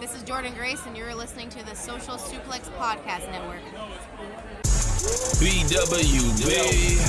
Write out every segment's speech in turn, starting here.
This is Jordan Grace, and you're listening to the Social Suplex Podcast Network. BWB,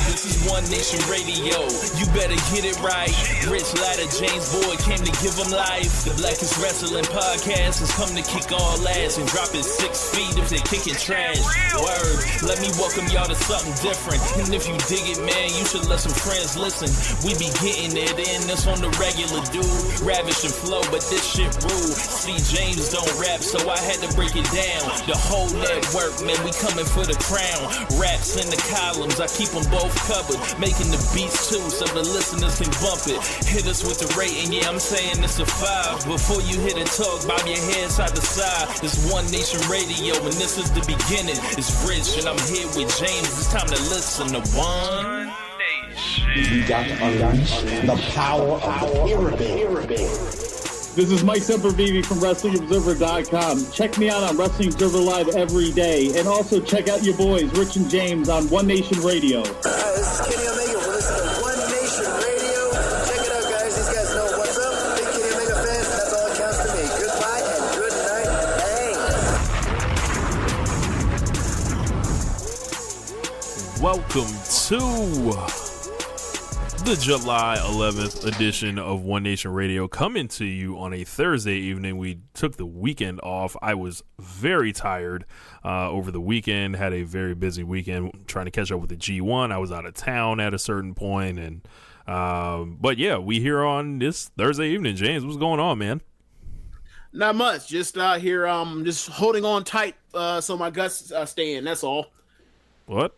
this is One Nation Radio. You better get it right. Rich Latta, James Boyd came to give them life. The Blackest Wrestling Podcast has come to kick all ass and drop it 6 feet if they kicking trash. Word, let me welcome y'all to something different. And if you dig it, man, you should let some friends listen. We be getting it in, this on the regular dude. Ravish and flow, but this shit rude. See, James don't rap, so I had to break it down. The whole network, man, we coming for the crown. Raps in the columns, I keep them both covered. Making the beats too, so the listeners can bump it. Hit us with the rating, yeah, I'm saying it's a 5. Before you hit and talk, bob your head side to side. It's One Nation Radio, and this is the beginning. It's Rich, and I'm here with James. It's time to listen to One Nation. We got to unleash the power of the pyramid. This is Mike Sempervive from WrestlingObserver.com. Check me out on Wrestling Observer Live every day. And also check out your boys, Rich and James, on One Nation Radio. This is Kenny Omega. We're listening to One Nation Radio. Check it out, guys. These guys know what's up. Big Kenny Omega fans. That's all it counts to me. Goodbye and good night. Hey. Welcome to the July 11th edition of One Nation Radio, coming to you on a Thursday evening. We took the weekend off. I was very tired over the weekend, had a very busy weekend trying to catch up with the G1. I was out of town at a certain point, and but yeah, we here on this Thursday evening. James, what's going on, man? Not much. Just out here, just holding on tight so my guts stay in. That's all. What?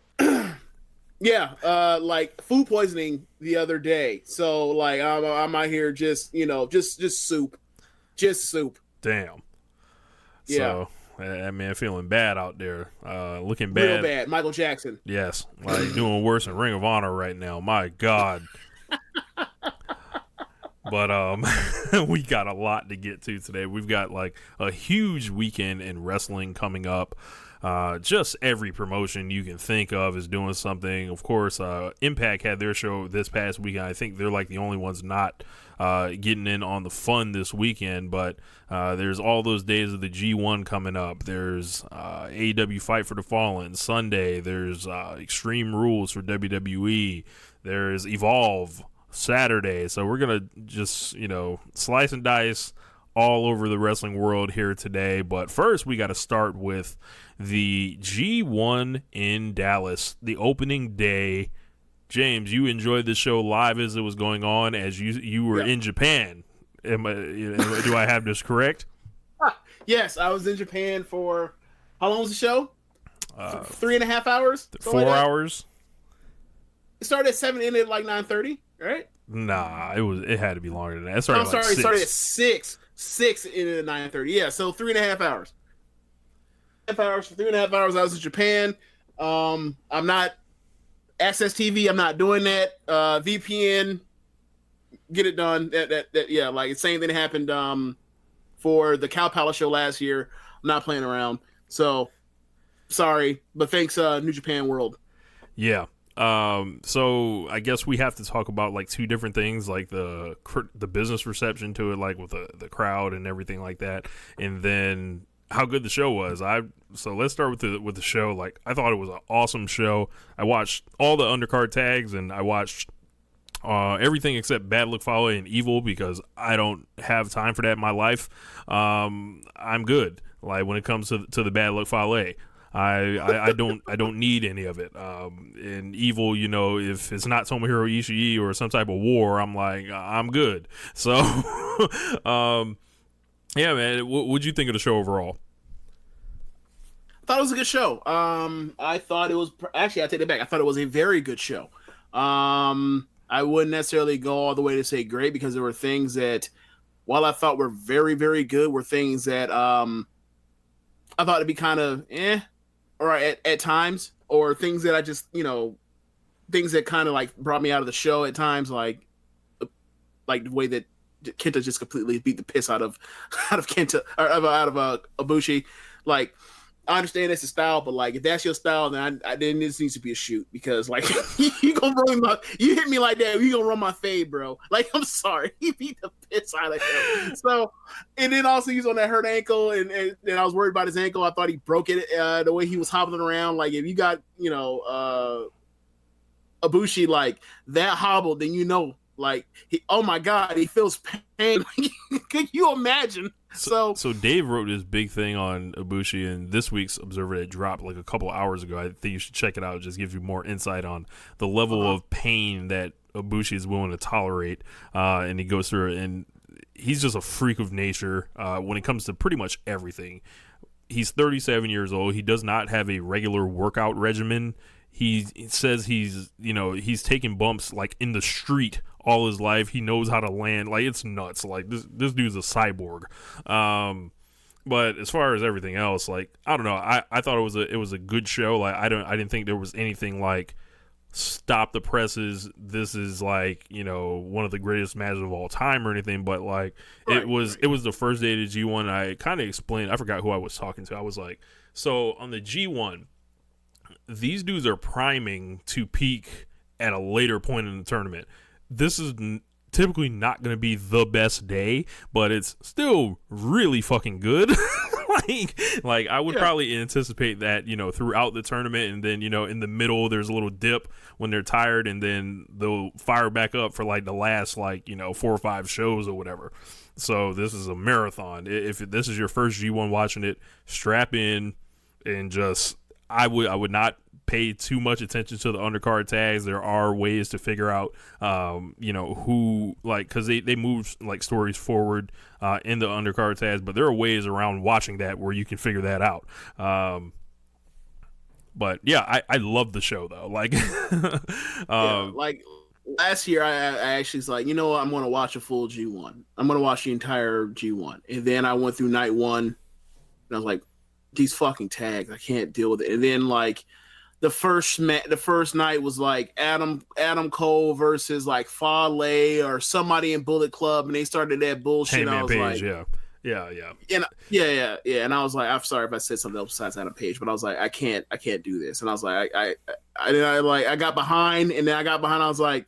Yeah, like food poisoning the other day. So like I'm out here just soup. Just soup. Damn. Yeah. So, man, feeling bad out there. Looking bad. Real bad. Michael Jackson. Yes. Like doing worse than Ring of Honor right now. My God. But we got a lot to get to today. We've got like a huge weekend in wrestling coming up. Just every promotion you can think of is doing something. Of course, Impact had their show this past weekend. I think they're like the only ones not getting in on the fun this weekend. But there's all those days of the G1 coming up. There's AEW Fight for the Fallen Sunday. There's Extreme Rules for WWE. There's Evolve Saturday. So we're going to just, slice and dice all over the wrestling world here today. But first, we got to start with the G1 in Dallas, the opening day. James, you enjoyed the show live as it was going on, as you were in Japan. Do I have this correct? Yes, I was in Japan for, how long was the show? 3.5 hours? 4 hours? It started at 7, ended at like 9:30, right? Nah, it had to be longer than that. It started at 6. 6 ended at 9:30. Yeah, so 3.5 hours. 3.5 hours I was in Japan. I'm not Access TV, I'm not doing that. VPN, get it done. Yeah, like the same thing happened for the Cow Palace show last year. I'm not playing around. So sorry, but thanks New Japan World. Yeah. So I guess we have to talk about like two different things, like the business reception to it, like with the crowd and everything like that, and then how good the show was. So let's start with the show. Like, I thought it was an awesome show. I watched all the undercard tags, and I watched everything except Bad Luck Fale and Evil because I don't have time for that in my life. I'm good. Like when it comes to the Bad Luck Fale. I don't need any of it. And Evil, if it's not Tomohiro Ishii or some type of war, I'm like, I'm good. So, yeah, man, what'd you think of the show overall? I thought it was a good show. I thought it was, actually, I take it back. I thought it was a very good show. I wouldn't necessarily go all the way to say great because there were things that, while I thought were very, very good, were things that I thought it'd be kind of or at times, or things that I just, things that kind of like brought me out of the show at times, like the way that Kenta just completely beat the piss out of Kenta, or out of Ibushi. Like, I understand that's a style, but like if that's your style, then then this needs to be a shoot because like you gonna you hit me like that, you gonna run my fade, bro. Like I'm sorry, he beat the piss out of him. So, and then also he's on that hurt ankle, and I was worried about his ankle. I thought he broke it the way he was hobbling around. Like if you got Ibushi like that hobbled, then like oh my god, he feels pain. Could you imagine? So Dave wrote this big thing on Ibushi in this week's Observer that dropped like a couple hours ago. I think you should check it out. It just gives you more insight on the level of pain that Ibushi is willing to tolerate, and he goes through it. And he's just a freak of nature when it comes to pretty much everything. He's 37 years old. He does not have a regular workout regimen. He says he's taking bumps like in the street all his life. He knows how to land. Like, it's nuts. Like, this dude's a cyborg. But as far as everything else, like, I don't know. I thought it was a good show. Like, I didn't think there was anything like stop the presses. This is like, one of the greatest matches of all time or anything. But like, it was the first day of the G1. I kind of explained. I forgot who I was talking to. I was like, so on the G1, these dudes are priming to peak at a later point in the tournament. This is typically not going to be the best day, but it's still really fucking good. like I would probably anticipate that, throughout the tournament, and then, in the middle, there's a little dip when they're tired, and then they'll fire back up for like the last 4 or 5 shows or whatever. So this is a marathon. If this is your first G1 watching it, strap in and just, I would not pay too much attention to the undercard tags. There are ways to figure out, who, because they move stories forward in the undercard tags, but there are ways around watching that where you can figure that out. But yeah, I love the show though. Last year, I actually was like, I'm going to watch a full G1. I'm going to watch the entire G1, and then I went through night 1, and I was like, these fucking tags, I can't deal with it. And then the first night was like Adam Cole versus like Fale or somebody in Bullet Club, and they started that bullshit. Heyman I was Page, like, yeah. And I was like, I'm sorry if I said something else besides Adam Page, but I was like, I can't do this. And I was like, I got behind, and then I got behind. I was like,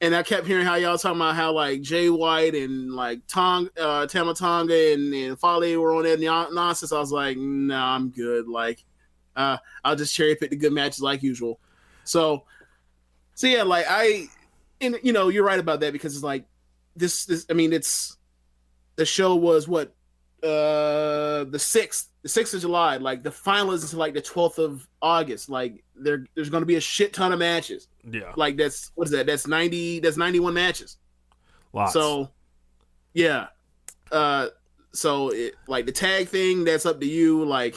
and I kept hearing how y'all talking about how like Jay White and like Tama Tonga and Fale were on that nonsense. I was like, nah, I'm good. Like, I'll just cherry pick the good matches like usual. So yeah, you're right about that, because it's like this. I mean, it's the show was what the 6th of July. Like the final is until like the 12th of August. Like there's going to be a shit ton of matches. Yeah. Like what is that? That's 91 matches. Lots. So yeah. So it, like the tag thing, that's up to you. Like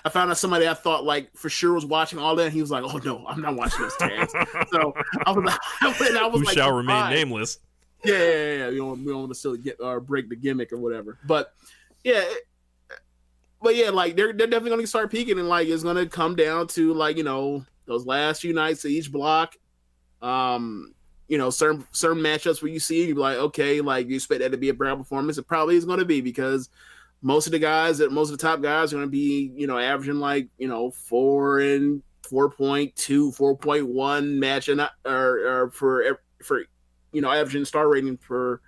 I found out somebody I thought like for sure was watching all that. And he was like, "Oh no, I'm not watching those tags." So I was who like, shall remain nameless. Yeah. We don't want to still get or break the gimmick or whatever. But yeah. But yeah, like they're definitely going to start peaking, and like it's going to come down to like those last few nights of each block. Certain matchups where you see you're like, okay, like you expect that to be a brand performance. It probably is going to be, because most of the top guys are going to be averaging like 4 and 4.2, 4.1 match, and or for averaging star rating for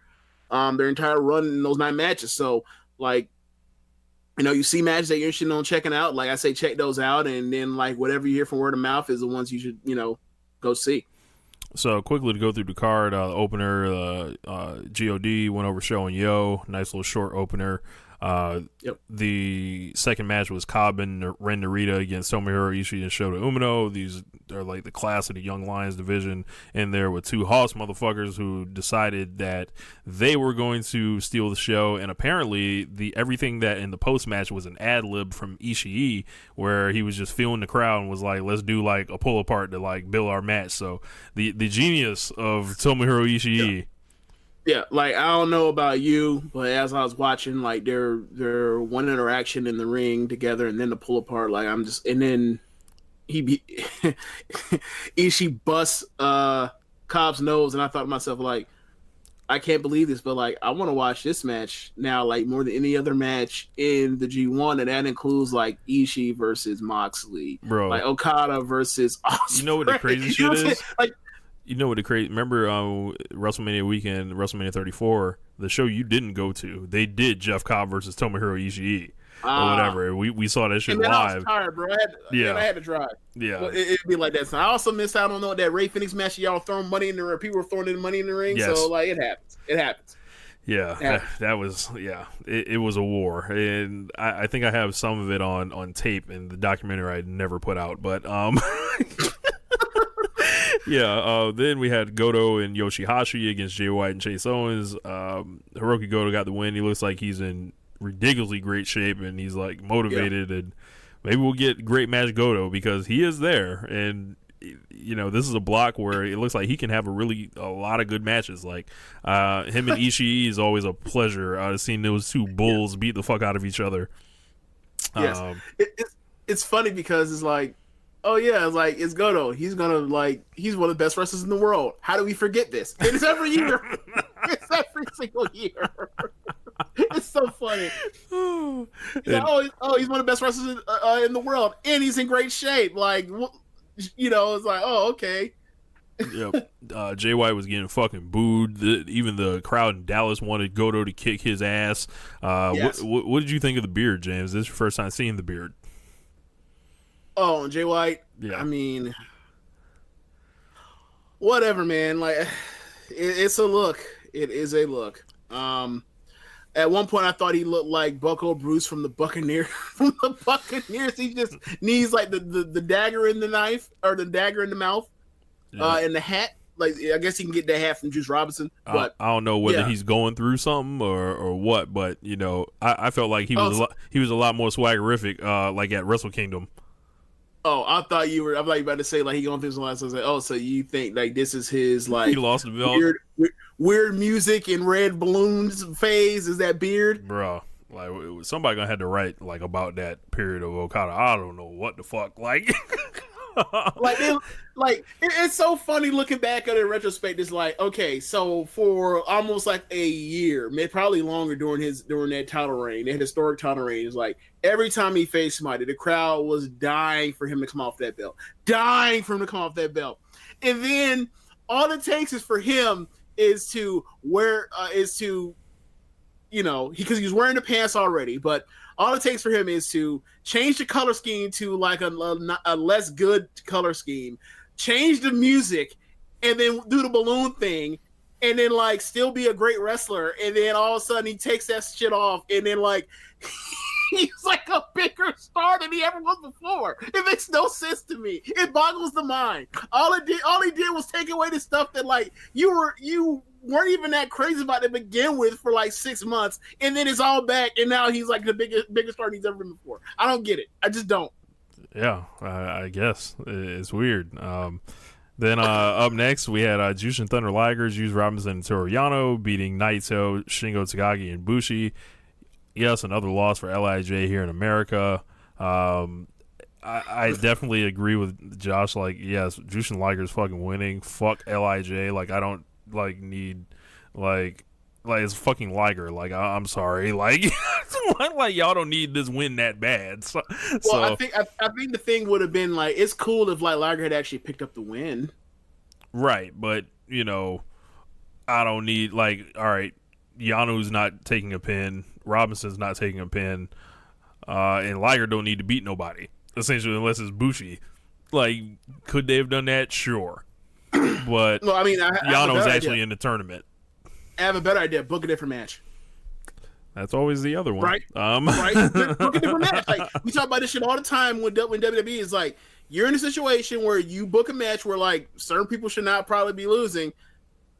their entire run in those 9 matches. So like, you see matches that you're interested in checking out. Like I say, check those out, and then like whatever you hear from word of mouth is the ones you should go see. So quickly to go through the card, opener, God went over Show and Yo, nice little short opener. Yep. The second match was Cobb and Ren Narita against Tomohiro Ishii and Shota Umino. These are like the class of the Young Lions division, and there were 2 Hoss motherfuckers who decided that they were going to steal the show. And apparently, everything that in the post match was an ad lib from Ishii, where he was just feeling the crowd and was like, "Let's do like a pull apart to like build our match." So the genius of Tomohiro Ishii. Yeah. Yeah, like I don't know about you, but as I was watching, like their one interaction in the ring together, and then the pull apart, like and then Ishii busts Cobb's nose, and I thought to myself, like, I can't believe this, but like I want to watch this match now, like more than any other match in the G1, and that includes like Ishii versus Moxley, bro, like Okada versus Ospreay. You know what the crazy shit is? Like, you know what the crazy? Remember WrestleMania weekend, WrestleMania 34, the show you didn't go to. They did Jeff Cobb versus Tomohiro Ishii. Or whatever. We saw that shit live. I was tired, bro. I had to drive. Yeah. Well, it'd be like that. So I also missed out on that Ray Phoenix match. Y'all throwing money in the ring. People were throwing in money in the ring. Yes. So like it happens. It happens. Yeah. That was It was a war, and I think I have some of it on tape in the documentary I never put out. But yeah. Then we had Goto and Yoshihashi against Jay White and Chase Owens. Hiroki Goto got the win. He looks like he's in ridiculously great shape, and he's like motivated, and maybe we'll get great match Goto because he is there, and you know this is a block where it looks like he can have a lot of good matches. Like him and Ishii is always a pleasure. Seeing those two bulls beat the fuck out of each other. Yes, it's funny because it's like, oh yeah, it's like it's Goto. He's gonna he's one of the best wrestlers in the world. How do we forget this? It's every year. It's every single year. It's so funny. He's like, he's one of the best wrestlers in the world, and he's in great shape. Like, you know, it's like, oh, okay. Yep. Jay White was getting fucking booed. Even the crowd in Dallas wanted Goto to kick his ass. Yes. What did you think of the beard, James? This is your first time seeing the beard. Oh, Jay White. Yeah. I mean, whatever, man. Like, it's a look. It is a look. At one point, I thought he looked like Bucko Bruce from the Buccaneers. He just needs like the dagger in the knife or the dagger in the mouth, and the hat. Like, I guess he can get that hat from Juice Robinson. But I don't know whether he's going through something or what. But you know, I felt like he was a lot more swaggerific, like at Wrestle Kingdom. Oh, I thought you were. I'm like about to say like he going through some last. I was like, oh, so you think like this is his like he lost the belt, weird music and red balloons phase? Is that beard, bro? Like somebody gonna have to write like about that period of Okada. I don't know what the fuck, like. It's so funny looking back at it in retrospect. It's like, okay, so for almost like a year, maybe probably longer during that title reign, that historic title reign, is like every time he faced somebody, the crowd was dying for him to come off that belt, and then all it takes is for him is to wear you know, because he was wearing the pants already, but all it takes for him is to change the color scheme to like a less good color scheme, change the music, and then do the balloon thing, and then like still be a great wrestler. And then all of a sudden he takes that shit off, and then like he's like a bigger star than he ever was before. It makes no sense to me. It boggles the mind. All he did was take away the stuff that like you weren't even that crazy about to begin with for like 6 months, and then it's all back, and now he's like the biggest star he's ever been before. I don't get it. I just don't. Yeah, I guess it's weird. Then up next we had Jushin Thunder Liger, Juice Robinson, and Toru Yano beating Naito, Shingo Takagi, and Bushi. Yes, another loss for LIJ here in America. I definitely agree with Josh. Like, yes, Jushin Liger's fucking winning. Fuck LIJ. Like, I don't need it's fucking Liger. Like, I'm sorry. Like, like y'all don't need this win that bad. I think the thing would have been like, it's cool if like Liger had actually picked up the win. Right, but you know, I don't need like, all right, Yano's not taking a pin, Robinson's not taking a pin, and Liger don't need to beat nobody essentially unless it's Bushi. Like, could they have done that? Sure. But no, I mean, Yano's actually in the tournament. I have a better idea. Book a different match. That's always the other one. Right. Right. Book a different match. Like, we talk about this shit all the time when WWE is like, you're in a situation where you book a match where like certain people should not probably be losing.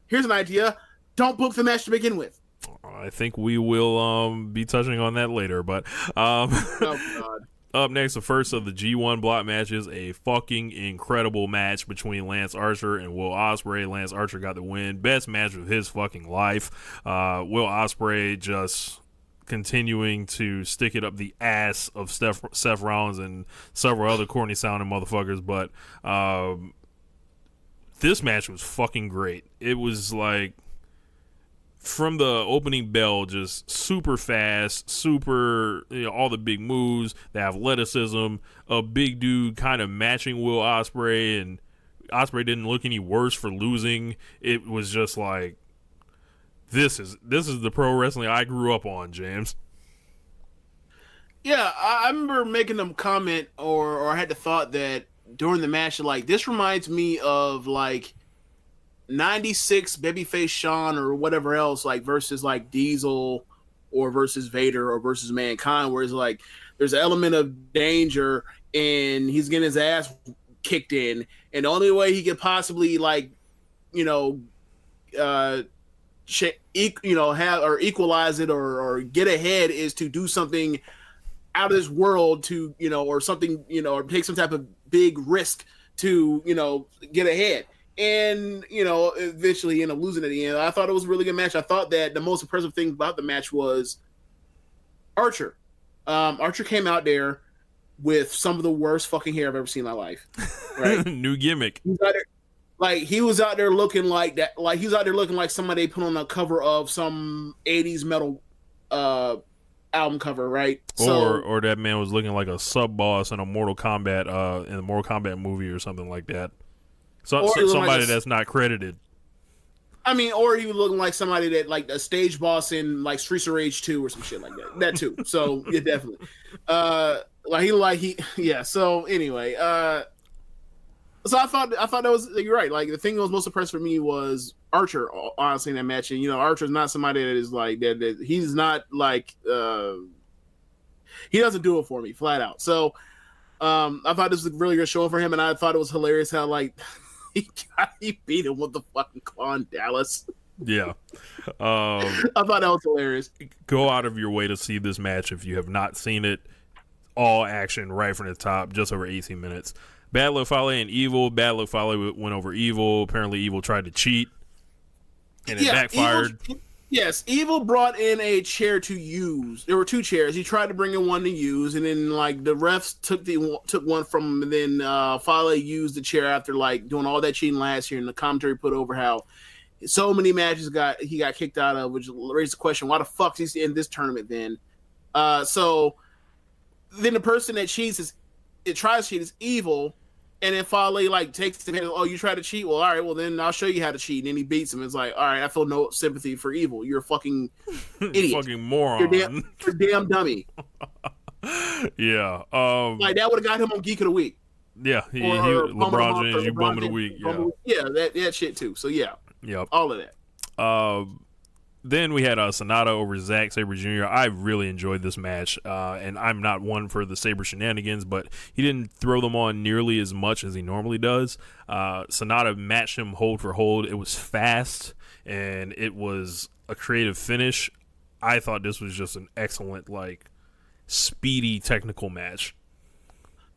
Here's an idea. Don't book the match to begin with. I think we will be touching on that later, but oh God. Up next, the first of the G1 block matches, a fucking incredible match between Lance Archer and Will Ospreay. Lance Archer got the win. Best match of his fucking life. Will Ospreay just continuing to stick it up the ass of Seth Rollins and several other corny sounding motherfuckers. But this match was fucking great. It was like, from the opening bell, just super fast, super, all the big moves, the athleticism, a big dude kind of matching Will Ospreay, and Ospreay didn't look any worse for losing. It was just like, this is the pro wrestling I grew up on, James. Yeah, I remember making them comment, or I had the thought that during the match, like, this reminds me of like 96 babyface Shawn or whatever else, like versus like Diesel or versus Vader or versus Mankind, where it's like there's an element of danger and he's getting his ass kicked in, and the only way he could possibly like have or equalize it or get ahead is to do something out of this world to or something or take some type of big risk to get ahead. And eventually losing at the end. I thought it was a really good match. I thought that the most impressive thing about the match was Archer. Archer came out there with some of the worst fucking hair I've ever seen in my life. Right? New gimmick. He was out there looking like that. Like he was out there looking like somebody put on a cover of some 80s metal album cover, right? Or that man was looking like a sub boss in a Mortal Kombat in the Mortal Kombat movie or something like that. Somebody like that's not credited. I mean, or he was looking like somebody that like a stage boss in like Streets of Rage 2 or some shit like that. That too. So yeah, definitely. So anyway, so I thought that was, you're right. Like the thing that was most impressive for me was Archer. Honestly, in that match, and Archer's not somebody that is like that. He's not like he doesn't do it for me flat out. So I thought this was a really good show for him, and I thought it was hilarious how like. He beat him with the fucking claw in Dallas. Yeah. I thought that was hilarious. Go out of your way to see this match if you have not seen it. All action right from the top, just over 18 minutes. Bad Luck Fale and Evil. Bad Luck Fale went over Evil. Apparently Evil tried to cheat, and it backfired. Evil brought in a chair to use. There were two chairs. He tried to bring in one to use, and then like the refs took one from him, and then Fale used the chair after like doing all that cheating last year. And the commentary put over how so many matches he got kicked out of, which raised the question: why the fuck is he in this tournament then? So then the person that tries to cheat is Evil. And then Fale like takes him, oh, you try to cheat? Well, all right, well then I'll show you how to cheat. And then he beats him. It's like, all right, I feel no sympathy for Evil. You're a fucking idiot. Fucking moron. You're damn dummy. Yeah. Like that would have got him on Geek of the Week. Yeah, LeBron James, you bum of the week. Yeah, that shit too. So yeah. Yep. All of that. Then we had Sonata over Zack Sabre Jr. I really enjoyed this match, and I'm not one for the Sabre shenanigans, but he didn't throw them on nearly as much as he normally does. Sonata matched him hold for hold. It was fast, and it was a creative finish. I thought this was just an excellent, like, speedy technical match.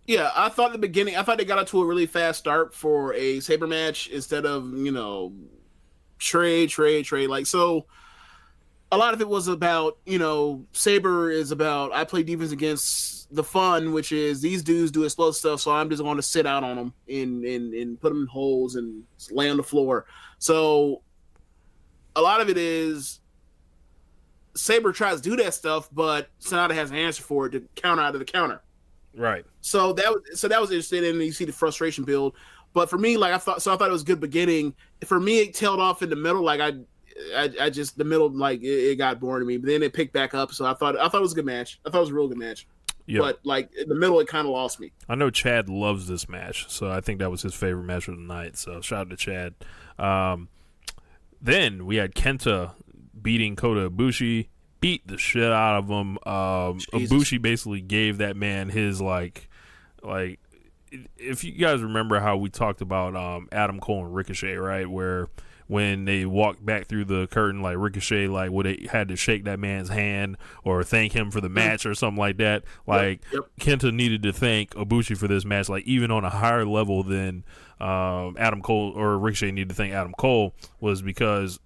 Yeah, I thought at the beginning, they got out to a really fast start for a Sabre match instead of, trade. Like, so a lot of it was about, Sabre is about, I play defense against the fun, which is these dudes do explosive stuff, so I'm just going to sit out on them and put them in holes and lay on the floor. So a lot of it is Sabre tries to do that stuff, but Sonata has an answer for it to counter out of the counter. Right. So that was interesting, and you see the frustration build. But for me, like I thought it was a good beginning. For me, it tailed off in the middle. Like I just the middle, like it got boring to me. But then it picked back up. So I thought it was a good match. I thought it was a real good match. Yep. But like in the middle, it kind of lost me. I know Chad loves this match, so I think that was his favorite match of the night. So shout out to Chad. Then we had Kenta beating Kota Ibushi. Beat the shit out of him. Ibushi basically gave that man his like if you guys remember how we talked about Adam Cole and Ricochet, right? Where when they walked back through the curtain, like Ricochet, like would they had to shake that man's hand or thank him for the match or something like that. Like Yep. Kenta needed to thank Ibushi for this match, like even on a higher level than Adam Cole or Ricochet needed to thank Adam Cole, was because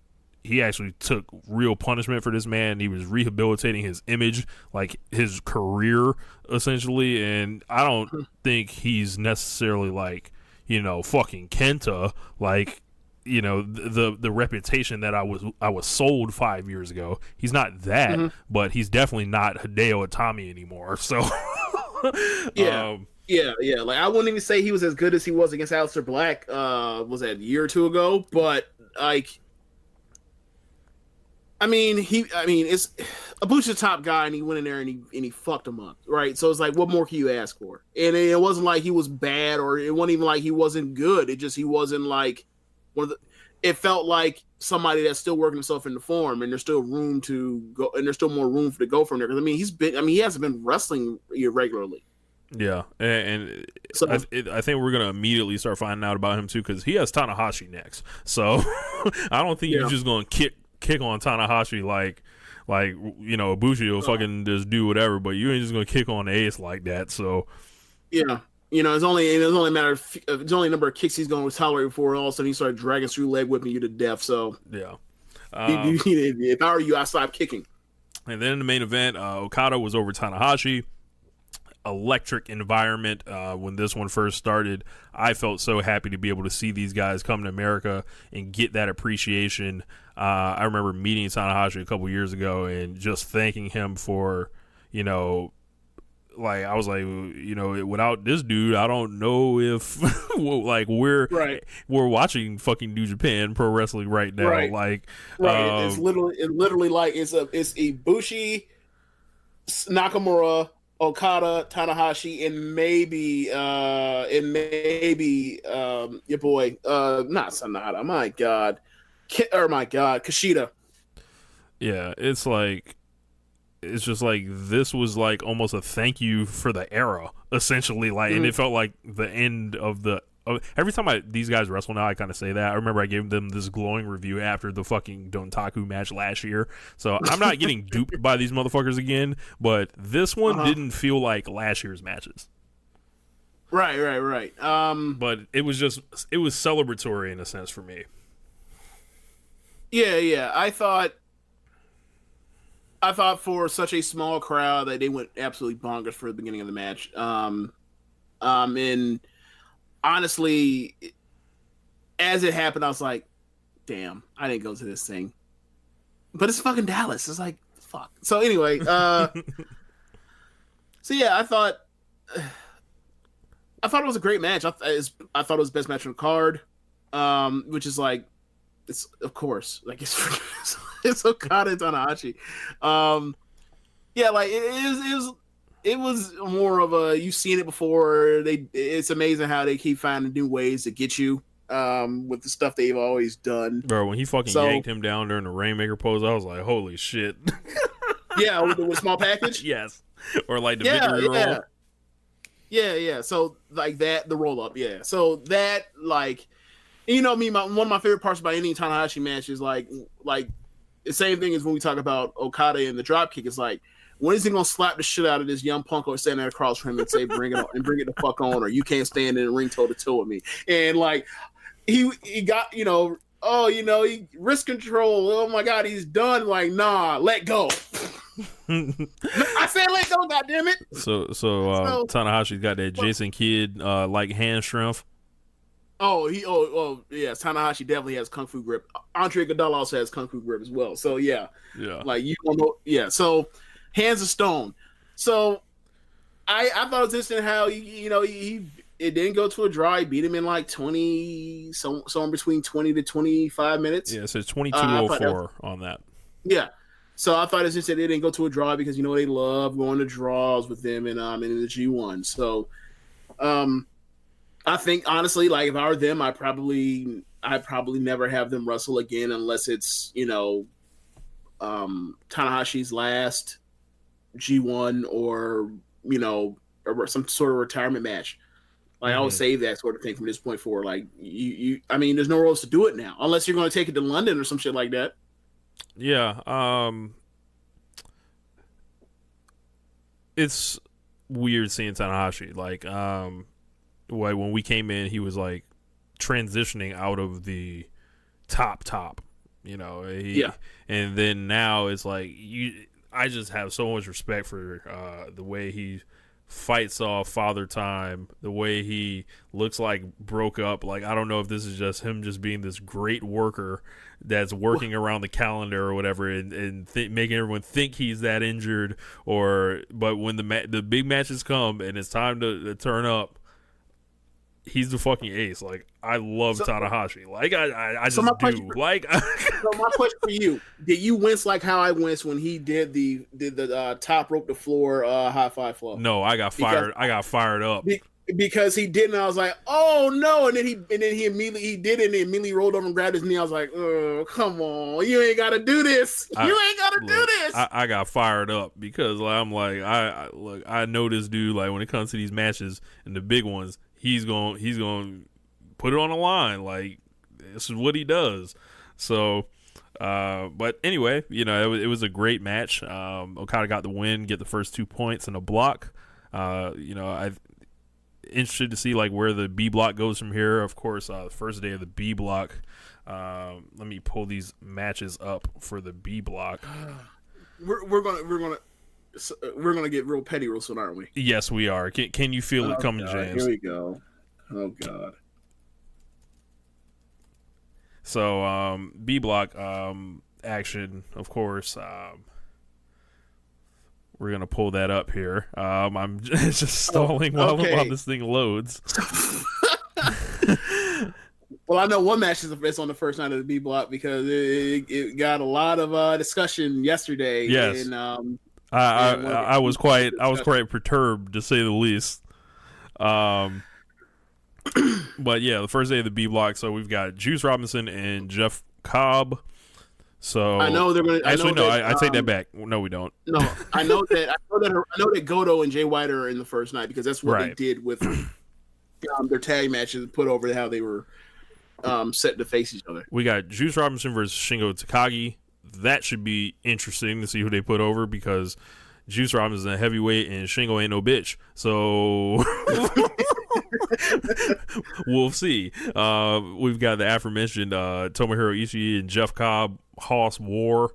he actually took real punishment for this man. He was rehabilitating his image, like his career, essentially. And I don't think he's necessarily like, fucking Kenta. Like, the reputation that I was sold 5 years ago. He's not that, but he's definitely not Hideo Itami anymore. So yeah. Like I wouldn't even say he was as good as he was against Aleister Black. Was that a year or two ago? But like, I mean, it's Ibushi's the top guy, and he went in there and he fucked him up, right? So it's like, what more can you ask for? And it wasn't like he was bad, or it wasn't even like he wasn't good. It just he wasn't like one of the. It felt like somebody that's still working himself into form, and there's still room to go, and there's still more room to go from there. Because he hasn't been wrestling regularly. Yeah, and so, I think we're gonna immediately start finding out about him too, because he has Tanahashi next. So I don't think you're just gonna kick on Tanahashi like Ibushi will fucking just do whatever, but you ain't just gonna kick on the ace like that. So yeah, it's only a matter of it's only a number of kicks he's going to tolerate before all of a sudden he started dragging through leg whipping you to death. So yeah, if I were you, I'd stop kicking. And then in the main event, Okada was over Tanahashi. Electric environment when this one first started. I felt so happy to be able to see these guys come to America and get that appreciation. I remember meeting Tanahashi a couple years ago and just thanking him for, like I was like, without this dude, I don't know if like we're watching fucking New Japan Pro Wrestling right now. Right. It's literally like it's Ibushi, Nakamura, Okada, Tanahashi, and maybe your boy, not Sanada. My God, Kushida. Yeah, it's just like this was like almost a thank you for the era, essentially. Like, and it felt like the end of the. Every time these guys wrestle now, I kind of say that. I remember I gave them this glowing review after the fucking Dontaku match last year. So I'm not getting duped by these motherfuckers again. But this one didn't feel like last year's matches. Right. But it was celebratory in a sense for me. Yeah. I thought for such a small crowd that they went absolutely bonkers for the beginning of the match. And honestly, as it happened, I was like, damn, I didn't go to this thing. But it's fucking Dallas. It's like, fuck. So anyway, so yeah, I thought it was a great match. I thought it was the best match on the card, which is like, it's of course, like it's Okada and Tanahashi. Yeah, like it was more of a, you've seen it before. It's amazing how they keep finding new ways to get you with the stuff they've always done. Bro, when he fucking yanked him down during the Rainmaker pose, I was like, holy shit. Yeah, with the small package? Yes. Or like the victory roll. Yeah. So like that, the roll up, yeah. So that, like, one of my favorite parts about any Tanahashi match is like the same thing as when we talk about Okada and the dropkick. It's like, when is he gonna slap the shit out of this young punk or standing across from him and say, bring it on and bring it the fuck on, or you can't stand in the ring toe to toe with me? And like he got, he risk control. Oh my God, he's done. Like, nah, let go. I said let go, goddammit. So Tanahashi's got that Jason Kidd like hand strength. Oh, yes, Tanahashi definitely has kung fu grip. Andre Iguodala also has kung fu grip as well. So yeah. Like, you don't know, yeah. So hands of stone. So I thought it was interesting how it didn't go to a draw. He beat him in like 20, somewhere between 20 to 25 minutes. Yeah, so it's 22:04 on that. Yeah. So I thought it was interesting it didn't go to a draw because they love going to draws with them in the G1. So I think honestly, like if I were them, I'd probably never have them wrestle again unless it's Tanahashi's last G1 or some sort of retirement match. Like I would save that sort of thing from this point forward. Like there's nowhere else to do it now unless you're going to take it to London or some shit like that. Yeah, it's weird seeing Tanahashi. Like, when we came in, he was like transitioning out of the top. And then now it's like I just have so much respect for the way he fights off Father Time, the way he looks like broke up. Like, I don't know if this is just him just being this great worker that's working around the calendar or whatever, and making everyone think he's that injured. But when the big matches come and it's time to turn up, he's the fucking ace. Like, I love Tanahashi. Like, I just do. Like, so my question for you: did you wince like how I winced when he did the top rope to floor high five flow? No, I got fired up because he didn't. I was like, oh no! And then he immediately did it, and he immediately rolled over and grabbed his knee. I was like, oh, come on, you ain't got to do this. You ain't got to do this. I got fired up because I'm like, I know this dude. Like, when it comes to these matches and the big ones, he's going to put it on the line. Like, this is what he does. So, but anyway, you know, it was a great match. Okada got the win, get the first 2 points in a block. You know, I'm interested to see like where the B block goes from here. Of course, the first day of the B block. Let me pull these matches up for the B block. We're gonna get real petty real soon, aren't we? Yes, we are. Can you feel it coming, God, James? Here we go. Oh God. So B block action, of course. We're gonna pull that up here. I'm just stalling while this thing loads. Well, I know one match is on the first night of the B block because it got a lot of discussion yesterday. Yes. And, I was quite perturbed, to say the least. But yeah, the first day of the B block. So we've got Juice Robinson and Jeff Cobb. So I know they're going to. Actually, no, I take that back. No, we don't. No, I know that Goto and Jay White are in the first night because that's what they did with their tag matches, put over how they were set to face each other. We got Juice Robinson versus Shingo Takagi. That should be interesting to see who they put over because Juice Robinson is a heavyweight and Shingo ain't no bitch. So we'll see. We've got the aforementioned Tomohiro Ishii and Jeff Cobb, Hoss War.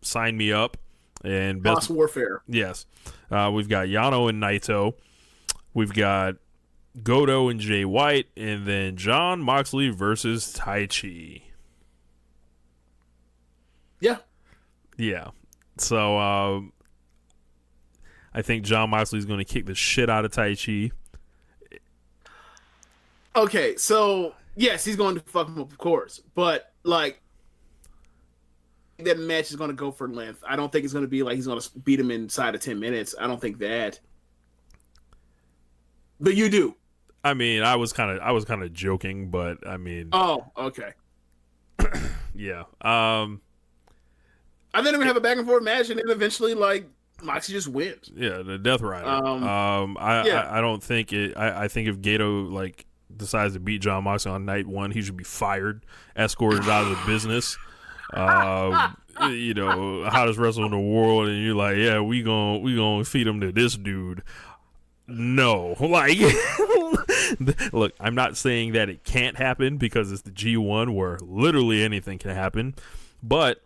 Sign me up. And Hoss Warfare. Yes. We've got Yano and Naito. We've got Goto and Jay White. And then Jon Moxley versus Taichi. Yeah. Yeah. So I think Jon Moxley is going to kick the shit out of Taichi. Okay, so yes, he's going to fuck him up, of course. But like, that match is going to go for length. I don't think it's going to be like he's going to beat him inside of 10 minutes. I don't think that. But you do. I mean, I was kind of joking, but I mean. Oh, okay. Yeah. I think they're gonna have a back and forth match, and then eventually, like, Moxie just wins. Yeah, the Death Rider. I don't think it. I think if Gato like decides to beat Jon Moxley on night one, he should be fired, escorted out of the business. You know, hottest wrestler in the world, and you're like, yeah, we gonna feed him to this dude. No, like, look, I'm not saying that it can't happen because it's the G1 where literally anything can happen, but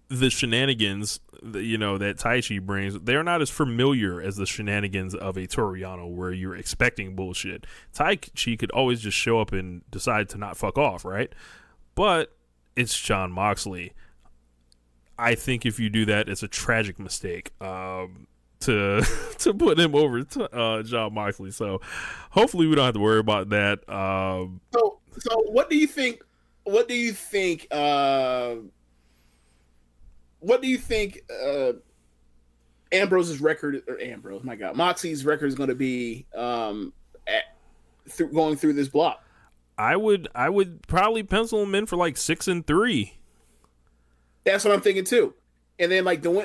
the shenanigans, you know, that Taichi brings, they're not as familiar as the shenanigans of a Toru Yano where you're expecting bullshit. Taichi could always just show up and decide to not fuck off, right? But it's Jon Moxley. I think if you do that, it's a tragic mistake to put him over Jon Moxley. So hopefully we don't have to worry about that. So what do you think? What do you think? What do you think Ambrose's record, or Ambrose, my God, Moxie's record is going to be going through this block? I would probably pencil him in for like 6-3. That's what I'm thinking too. And then like the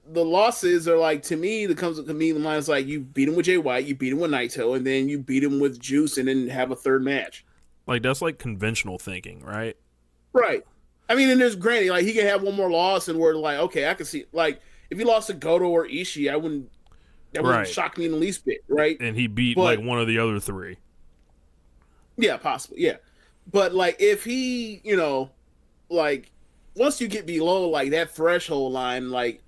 losses are like, to me, that comes to me the line is like, you beat him with Jay White, you beat him with Naito, and then you beat him with Juice, and then have a third match. Like, that's like conventional thinking, right? Right. I mean, and there's granted, like, he can have one more loss, and we're like, okay, I can see, like, if he lost to Goto or Ishii, that wouldn't shock me in the least bit, right? And he beat like one of the other three. Yeah, possibly, yeah. But like, if he, you know, like, once you get below like that threshold line, like,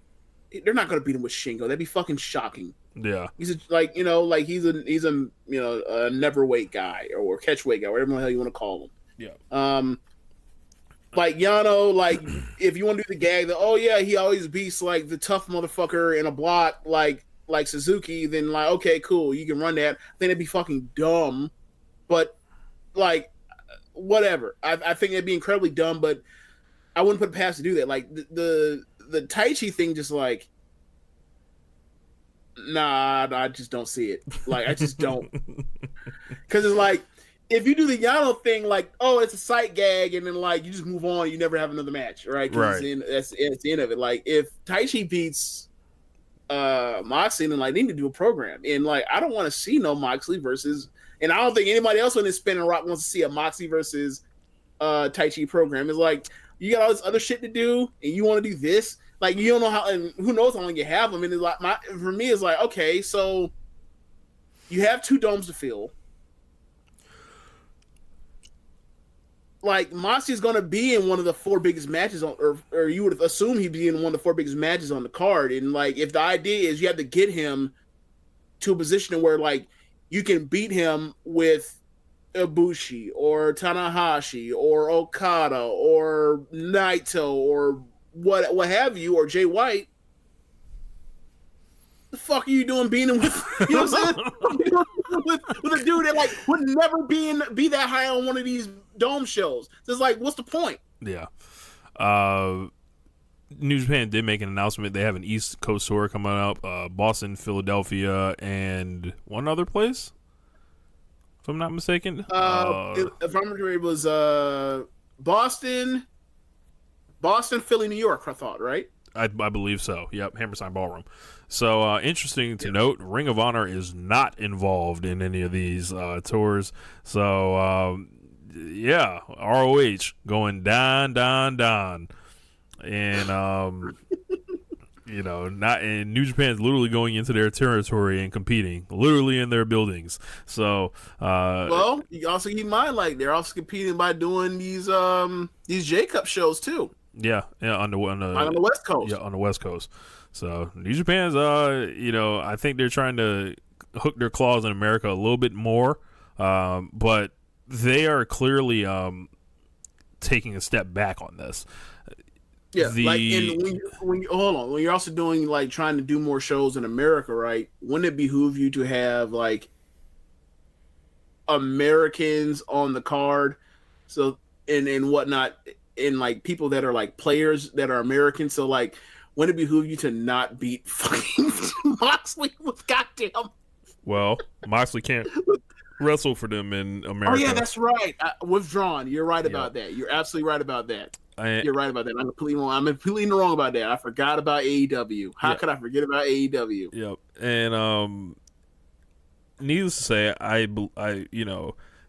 they're not going to beat him with Shingo. That'd be fucking shocking. Yeah. He's like he's a a never weight guy or catch weight guy, whatever the hell you want to call him. Yeah. Like Yano, like if you want to do the gag that he always beats like the tough motherfucker in a block like Suzuki, then like okay, cool, you can run that. I think it'd be fucking dumb, but like whatever. I think it'd be incredibly dumb, but I wouldn't put it past to do that. Like the Taichi thing, just like nah, I just don't see it. Like I just don't, because it's like. If you do the Yano thing, like, it's a sight gag, and then like you just move on, you never have another match, right? Right. That's the end of it. Like if Taichi beats Moxley, then like they need to do a program, and like I don't want to see no Moxley versus, and I don't think anybody else on this spinning rock wants to see a Moxley versus Taichi program. It's like you got all this other shit to do, and you want to do this, like you don't know how, and who knows how long you have them. And it's like for me, it's like okay, so you have 2 domes to fill. Like Moxley's going to be in one of the 4 biggest matches on, or you would assume he'd be in one of the 4 biggest matches on the card. And like, if the idea is you have to get him to a position where like you can beat him with Ibushi or Tanahashi or Okada or Naito or what have you, or Jay White, the fuck are you doing beating him with? You know what I'm saying? with a dude that like would never be that high on one of these dome shows. So it's like, what's the point? Yeah. New Japan did make an announcement. They have an East Coast tour coming up. Boston, Philadelphia, and one other place, if I'm not mistaken. If I'm remembering, it was Boston, Philly, New York, I thought, right? I believe so. Yep, Hammerstein Ballroom. So interesting to note, Ring of Honor is not involved in any of these tours. So yeah, ROH going down, and not, and New Japan's literally going into their territory and competing, literally in their buildings. So well, you also keep in mind, like they're also competing by doing these J Cup shows too. Yeah, on the West Coast. Yeah, on the West Coast. So New Japan's, I think they're trying to hook their claws in America a little bit more, but they are clearly taking a step back on this. Yeah, when you're also doing like trying to do more shows in America, right? Wouldn't it behoove you to have like Americans on the card, so and whatnot, and like people that are like players that are American? So like, wouldn't it behoove you to not beat fucking Moxley with goddamn? Well, Moxley can't wrestle for them in America. Oh yeah, that's right. Withdrawn. You're right about that. You're absolutely right about that. You're right about that. I'm completely wrong about that. I forgot about AEW. How could I forget about AEW? Yep. And needless to say, I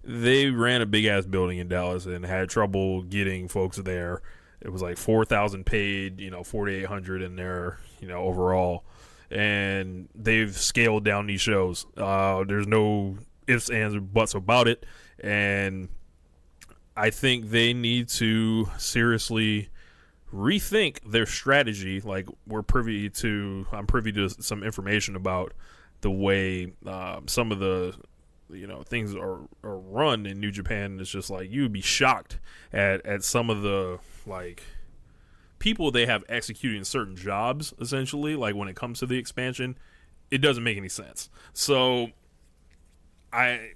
they ran a big ass building in Dallas and had trouble getting folks there. It was like 4,000 paid, 4,800 in there, overall. And they've scaled down these shows. There's no ifs, ands, or buts about it. And I think they need to seriously rethink their strategy. Like I'm privy to some information about the way some of the things are run in New Japan. It's just like you'd be shocked at some of the like people they have executing certain jobs. Essentially, like when it comes to the expansion, it doesn't make any sense. So I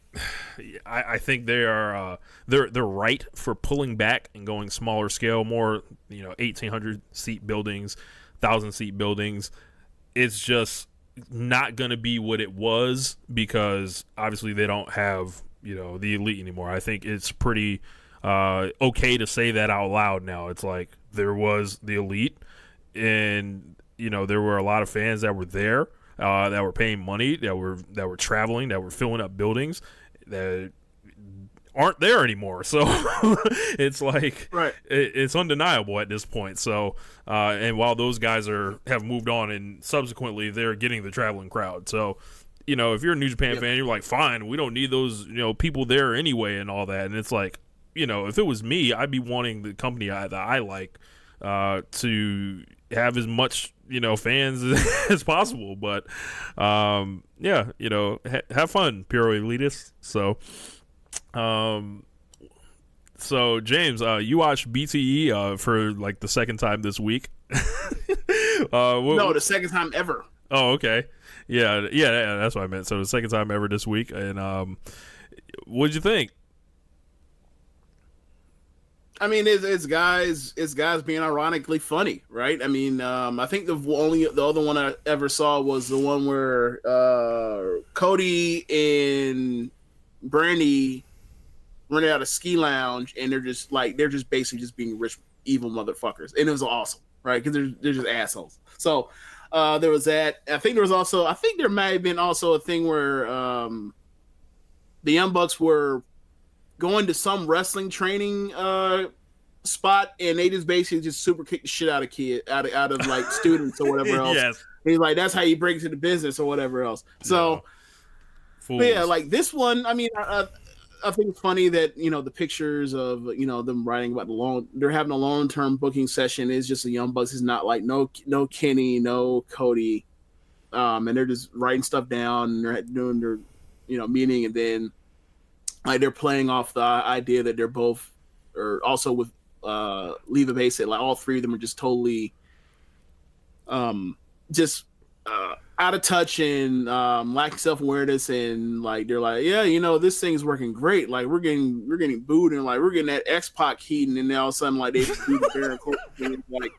think they are they're right for pulling back and going smaller scale, more 1,800 seat buildings, 1,000 seat buildings. It's just not going to be what it was because obviously they don't have the elite anymore. I think it's pretty okay to say that out loud now. It's like there was the elite, and there were a lot of fans that were there. That were paying money, that were traveling, that were filling up buildings that aren't there anymore. So it's like it's undeniable at this point. So and while those guys have moved on, and subsequently they're getting the traveling crowd. So if you're a New Japan fan, you're like, fine, we don't need those people there anyway and all that. And it's like if it was me, I'd be wanting the company that I like to have as much, fans as possible. But yeah, have fun, pure elitists. So James, you watched BTE for like the second time this week. No, the second time ever. Oh, okay. Yeah, that's what I meant. So the second time ever this week. And what'd you think? I mean, it's guys being ironically funny, right? I mean, I think the other one I ever saw was the one where Cody and Brandy running out of ski lounge, and they're just basically just being rich, evil motherfuckers, and it was awesome, right? Because they're just assholes. So there was that. I think there might have been also a thing where the Young Bucks were going to some wrestling training spot, and they just basically just super kick the shit out of like students or whatever else. Yes. He's like, that's how you break into the business or whatever else. So yeah, like this one, I mean, I think it's funny that the pictures of them writing about they're having a long-term booking session is just the Young Bucks. Is not like no Kenny, no Cody, and they're just writing stuff down and they're doing their meeting, and then like they're playing off the idea that they're both, or also with Leva Bass, that like all three of them are just totally out of touch and lacking self-awareness, and like they're like, yeah, this thing's working great, like we're getting booed, and like we're getting that X-Pac heat, and then all of a sudden like they just do the Baron Corbin, like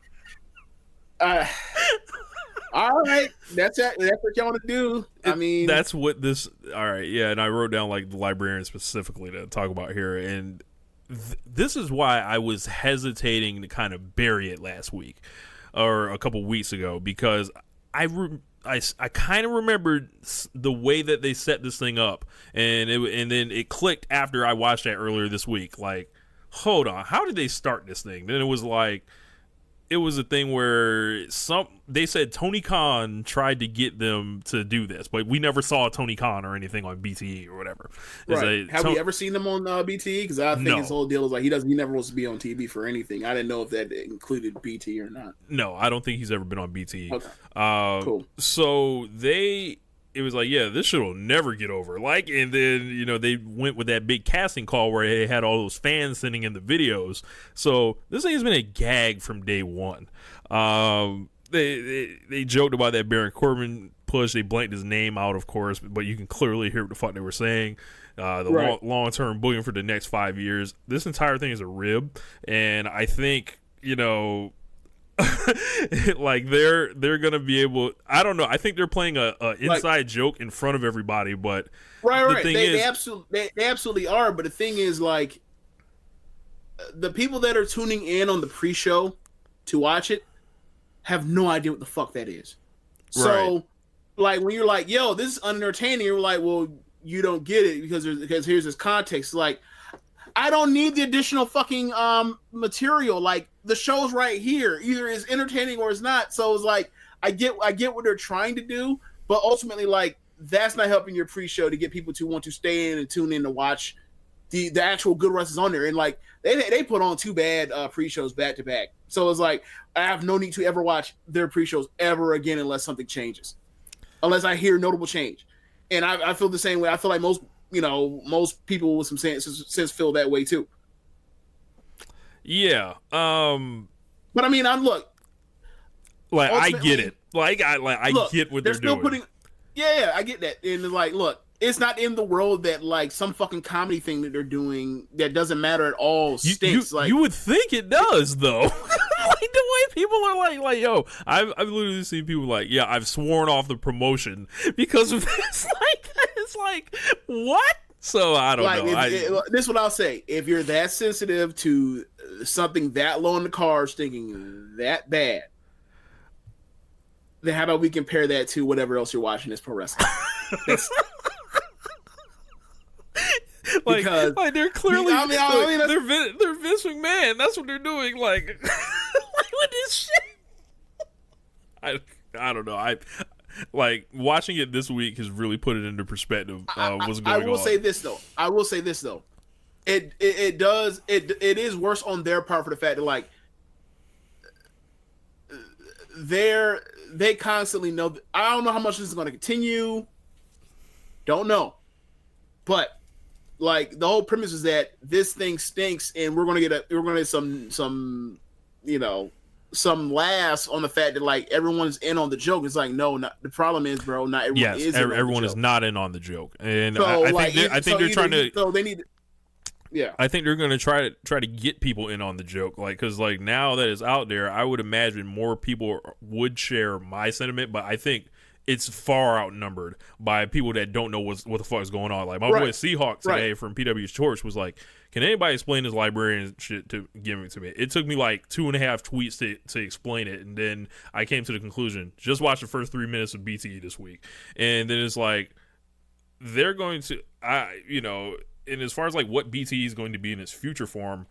all right, that's what y'all want to do. I mean, that's what this. All right, yeah, and I wrote down like the Librarians specifically to talk about here, and this is why I was hesitating to kind of bury it last week or a couple weeks ago, because I kind of remembered the way that they set this thing up, and then it clicked after I watched that earlier this week. Like, hold on, how did they start this thing? Then it was like, it was a thing where they said Tony Khan tried to get them to do this, but we never saw Tony Khan or anything on BTE or whatever. Right. Have we ever seen them on BTE? Because I think his whole deal is like he never wants to be on TV for anything. I didn't know if that included BT or not. No, I don't think he's ever been on BTE. Okay. Cool. So it was like, yeah, this shit will never get over. Like, and then, they went with that big casting call where they had all those fans sending in the videos. So this thing has been a gag from day one. They joked about that Baron Corbin push. They blanked his name out, of course, but you can clearly hear what the fuck they were saying. Long-term booking for the next 5 years. This entire thing is a rib. And I think, like they're gonna be able. I don't know. I think they're playing a inside joke in front of everybody. But right. They absolutely are. But the thing is, like, the people that are tuning in on the pre-show to watch it have no idea what the fuck that is. So, like, when you're like, "Yo, this is unentertaining," you're like, "Well, you don't get it because here's this context." Like, I don't need the additional fucking material. Like, the show's right here. Either it's entertaining or it's not. So it's like, I get what they're trying to do, but ultimately, like, that's not helping your pre-show to get people to want to stay in and tune in to watch the actual good wrestlers on there. And like they put on 2 bad pre-shows back to back. So it's like, I have no need to ever watch their pre-shows ever again unless something changes, unless I hear notable change. And I feel the same way. I feel like most people with some sense feel that way too. Yeah. But I mean, like, I get it. Like, I get what they're doing. I get that. And like, look, it's not in the world that like some fucking comedy thing that they're doing that doesn't matter at all stinks. You would think it does, though. Like, the way people are like, yo, I've literally seen people like, yeah, I've sworn off the promotion because of this. Like, it's like, what? So I don't know. This is what I'll say. If you're that sensitive to something that low in the cards, thinking that bad, then how about we compare that to whatever else you're watching as pro wrestling? Because they're clearly they're Vince McMahon. That's what they're doing. Like, like with this shit. I don't know. I like watching it this week has really put it into perspective. What's going on? I will say this though. It is worse on their part for the fact that like they constantly know. I don't know how much this is going to continue. Don't know, but like the whole premise is that this thing stinks, and we're going to get some some laughs on the fact that like everyone's in on the joke. It's like no, not, the problem is, bro, not everyone is. Everyone is not in on the joke, and so, I think they're trying to. So they need. Yeah, I think they're going to try to get people in on the joke, like because like now that it's out there, I would imagine more people would share my sentiment, but I think it's far outnumbered by people that don't know what the fuck is going on. Like my boy Seahawk today from PW's Torch was like, "Can anybody explain this Librarian shit to give it to me?" It took me like 2.5 tweets to explain it, and then I came to the conclusion: just watch the first 3 minutes of BTE this week, and then it's like they're going to, and as far as like what BTE is going to be in its future form,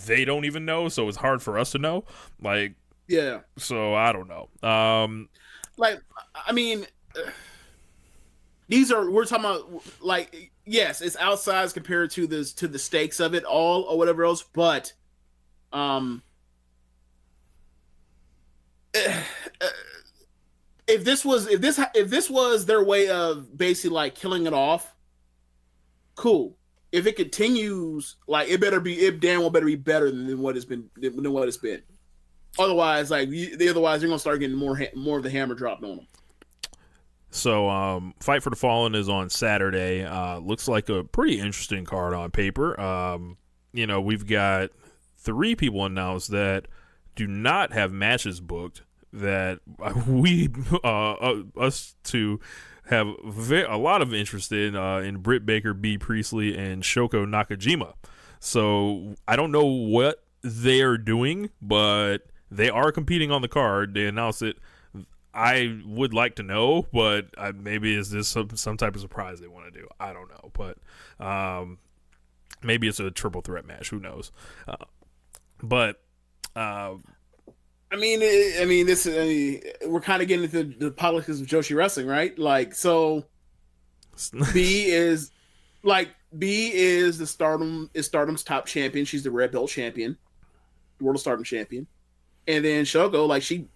they don't even know, so it's hard for us to know. Like, yeah. So I don't know. Like, I mean, we're talking about like, yes, it's outsized compared to the stakes of it all or whatever else, but if this was their way of basically like killing it off, cool. If it continues, like it damn well better be better than what it's been. Otherwise, like they're gonna start getting more of the hammer dropped on them. So, Fight for the Fallen is on Saturday. Looks like a pretty interesting card on paper. We've got 3 people announced that do not have matches booked that us two have a lot of interest in Britt Baker, B. Priestley, and Shoko Nakajima. So I don't know what they are doing, but they are competing on the card. They announced it. I would like to know, but maybe is this some type of surprise they want to do? I don't know, but maybe it's a triple threat match. Who knows? We're kind of getting into the politics of Joshi wrestling, right? Like, so B is the Stardom's top champion. She's the red belt champion, World of Stardom champion, and then Shoko, she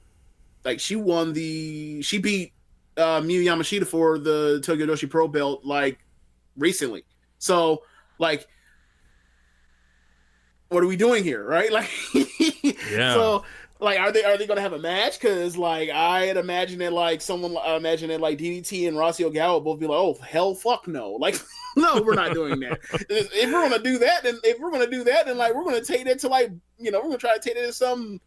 beat Miyu Yamashita for the Tokyo Joshi Pro belt like recently. So like, what are we doing here, right? Like, yeah. So like, are they going to have a match? Because like I had imagined that like DDT and Rossy Ogawa both be like, oh hell, fuck no, like no, we're not doing that. If we're gonna do that, then like we're gonna take that to like we're gonna try to take it to some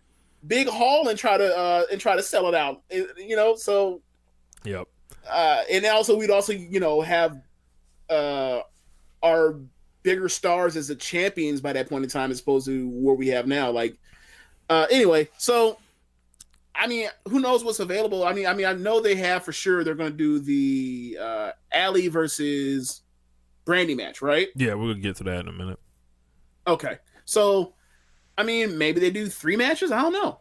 big hall and try to sell it out. So yep. And also we'd also have our bigger stars as the champions by that point in time, as opposed to what we have now. Like. Anyway, so I mean, who knows what's available? I mean, I know they have for sure. They're going to do the Allie versus Brandy match, right? Yeah, we'll get to that in a minute. Okay, so I mean, maybe they do 3 matches. I don't know.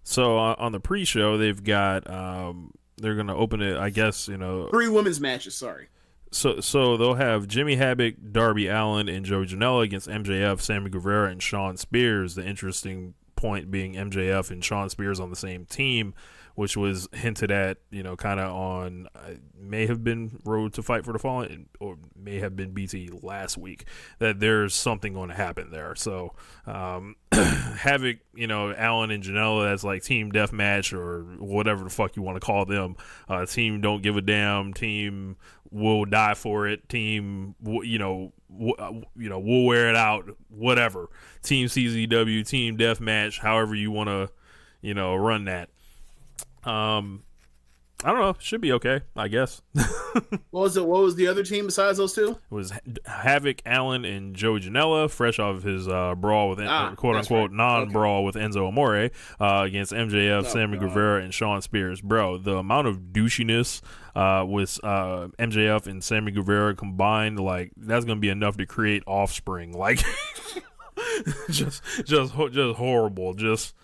So on the pre-show, they've got they're going to open it. I guess 3 women's matches. Sorry. So they'll have Jimmy Havoc, Darby Allin, and Joey Janela against MJF, Sammy Guevara, and Sean Spears. The interesting point being MJF and Sean Spears on the same team, which was hinted at, kind of on may have been Road to Fight for the Fallen or may have been BT last week, that there's something going to happen there. So Havoc, Allen and Janela, that's like team deathmatch or whatever the fuck you want to call them. Team don't give a damn, team will die for it, team we'll wear it out, whatever. Team CZW, team deathmatch, however you want to run that. I don't know. Should be okay, I guess. What was the other team besides those 2? It was Havoc, Allen, and Joey Janela, fresh off of his brawl with quote unquote non-brawl with Enzo Amore against MJF, Sammy Guevara, and Sean Spears. Bro, the amount of douchiness with MJF and Sammy Guevara combined, like that's gonna be enough to create offspring. Like, just horrible. Just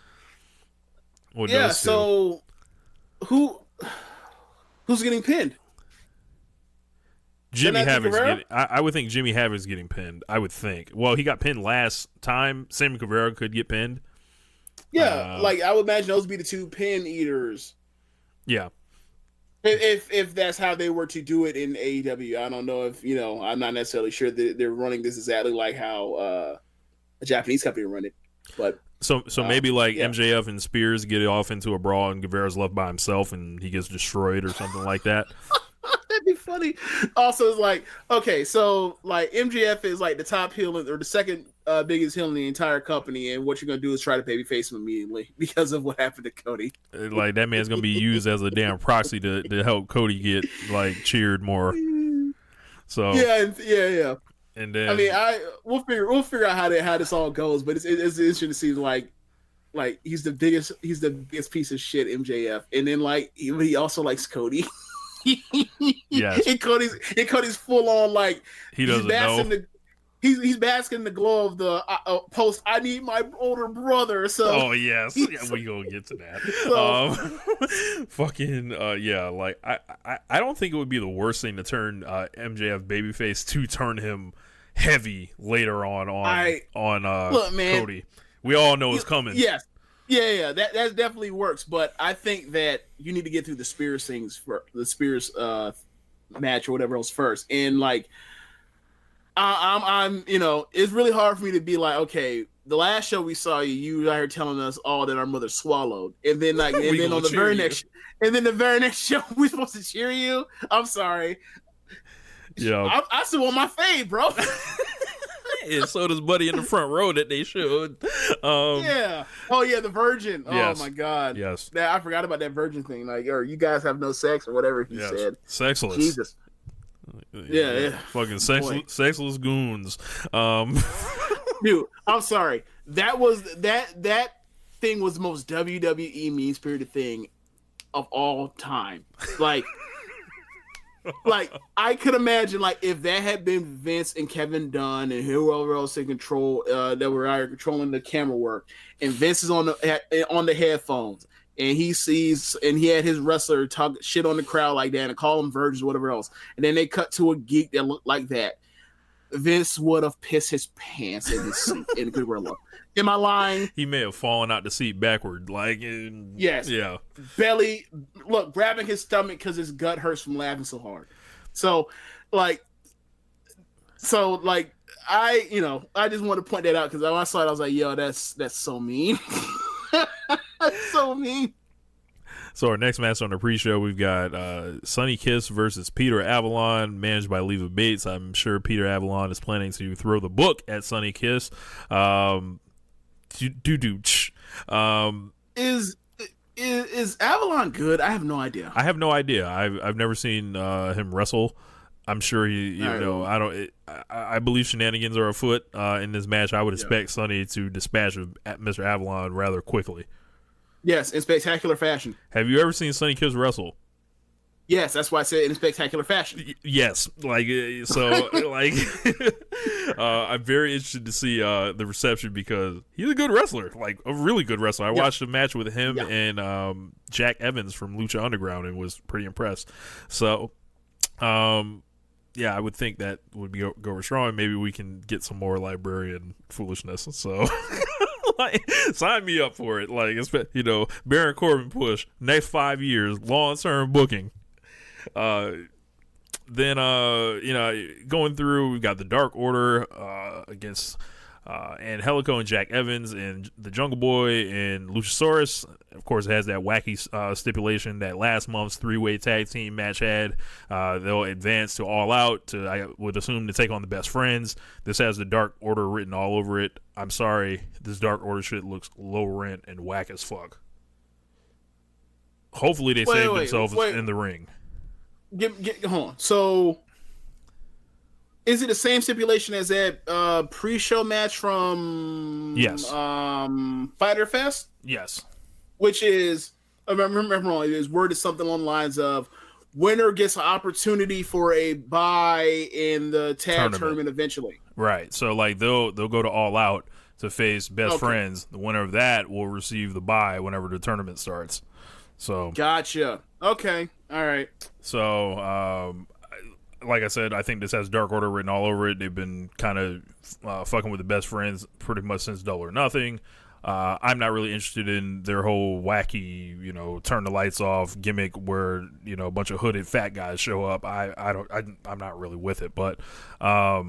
So who's getting pinned? Jimmy Havoc's getting. I would think Jimmy Havoc's getting pinned. I would think. Well, he got pinned last time. Sammy Guevara could get pinned. Yeah, like I would imagine those would be the two pin eaters. Yeah. If that's how they were to do it in AEW, I don't know if I'm not necessarily sure that they're running this exactly like how a Japanese company run it, but so maybe like MJF and Spears get off into a brawl and Guevara's left by himself and he gets destroyed or something like that. That'd be funny. Also, it's like, okay, so like MJF is like the top heel or the second biggest heel in the entire company, and what you're gonna do is try to babyface him immediately because of what happened to Cody. Like that man's gonna be used as a damn proxy to help Cody get like cheered more. So yeah. And then I mean, we'll figure out how this all goes, but it's interesting to see like he's the biggest piece of shit, MJF, and then like he also likes Cody. Yes. And Cody's full on like he doesn't know. He's basking in the glow of the post. I need my older brother. So yes, we gonna get to that. So, like I don't think it would be the worst thing to turn MJF babyface to turn him heavy later on look, man, Cody. We all know it's coming. Yes. Yeah, that definitely works. But I think that you need to get through the Spears things for the Spears match or whatever else first. And like, I'm it's really hard for me to be like, okay, the last show we saw you out here telling us all that our mother swallowed, and then like, and then on the very next show we're supposed to cheer you. I'm sorry. Yeah, I still want my fade, bro. And so does Buddy in the front row that they showed. Yeah. Oh yeah, the virgin. Yes. Oh my god. Yes. I forgot about that virgin thing. Like, or you guys have no sex or whatever he said. Sexless. Jesus. Yeah. Fucking sexless goons. Dude, I'm sorry. That thing was the most WWE mean-spirited thing of all time. Like I could imagine, like if that had been Vince and Kevin Dunn and whoever else in control that were out controlling the camera work, and Vince is on the headphones, and he sees and he had his wrestler talk shit on the crowd like that and call them virgins, whatever else, and then they cut to a geek that looked like that. Vince would have pissed his pants in his seat in the gorilla. Am I lying? He may have fallen out the seat backward. Yes. Yeah. Belly, grabbing his stomach because his gut hurts from laughing so hard. I just want to point that out because when I saw it, I was like, yo, that's so mean. That's so mean. So our next match on the pre-show, we've got Sonny Kiss versus Peter Avalon, managed by Leva Bates. I'm sure Peter Avalon is planning to throw the book at Sonny Kiss. Is Avalon good? I have no idea. I've never seen him wrestle. I'm sure I believe shenanigans are afoot in this match. I would expect Sonny to dispatch Mr. Avalon rather quickly. Yes, in spectacular fashion. Have you ever seen Sonny Kiss wrestle? Yes, that's why I said in spectacular fashion. Yes, I'm very interested to see the reception because he's a good wrestler, like a really good wrestler. I watched a match with him and Jack Evans from Lucha Underground and was pretty impressed. So, I would think that would go over strong. Maybe we can get some more librarian foolishness. So. Sign me up for it. Baron Corbin push next 5 years, long-term booking. Then going through, we've got the Dark Order against Angelico and Jack Evans and the Jungle Boy and Luchasaurus. Of course, it has that wacky stipulation that last month's 3-way tag team match had. They'll advance to All Out I would assume to take on the Best Friends. This has the Dark Order written all over it. I'm sorry, this Dark Order shit looks low rent and whack as fuck. Hopefully they save themselves in the ring. Hold on. So, is it the same stipulation as that pre-show match from Fyter Fest? Yes. Which is, if I remember wrong, it is worded something along the lines of winner gets an opportunity for a bye in the tag tournament eventually. Right. So they'll go to All Out to face Best Friends. The winner of that will receive the bye whenever the tournament starts. So gotcha. Okay. All right. So like I said, I think this has Dark Order written all over it. They've been kind of fucking with the Best Friends pretty much since Double or Nothing. I'm not really interested in their whole wacky, you know, turn the lights off gimmick where, you know, a bunch of hooded fat guys show up. I'm not really with it, but I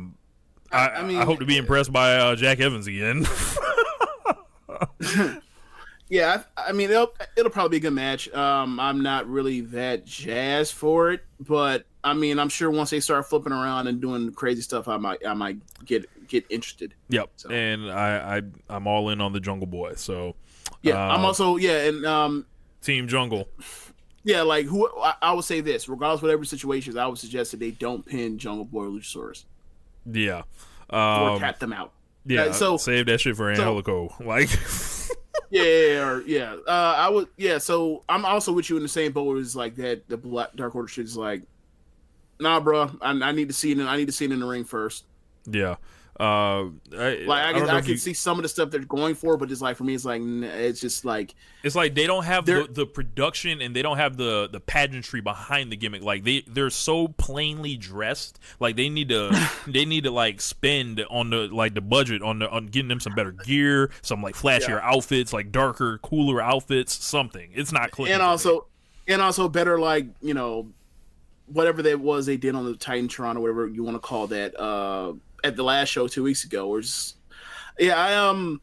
hope to be impressed by Jack Evans again. Yeah, I mean it'll probably be a good match. I'm not really that jazzed for it, but I mean I'm sure once they start flipping around and doing crazy stuff, I might get interested. Yep, so. And I'm all in on the Jungle Boy. So yeah, I'm also and Team Jungle. Yeah, like I would say this, regardless of whatever situations, I would suggest that they don't pin Jungle Boy or Luchasaurus. Yeah, or tap them out. Yeah, so save that shit for Angelico. Like. I would. Yeah, so I'm also with you in the same boat. It's like that. The Black Dark Order shit is like, nah, bro. I need to see it. I need to see it in the ring first. Yeah. I can see some of the stuff they're going for, but it's like for me, it's like it's just like it's like they don't have the production and they don't have the pageantry behind the gimmick. Like they're so plainly dressed. Like they need to like spend on the budget on getting them some better gear, some like flashier outfits, like darker, cooler outfits, something. It's not clicking. And also better, like, you know, whatever that was they did on the Titantron or whatever you want to call that. At the last show 2 weeks ago, or just and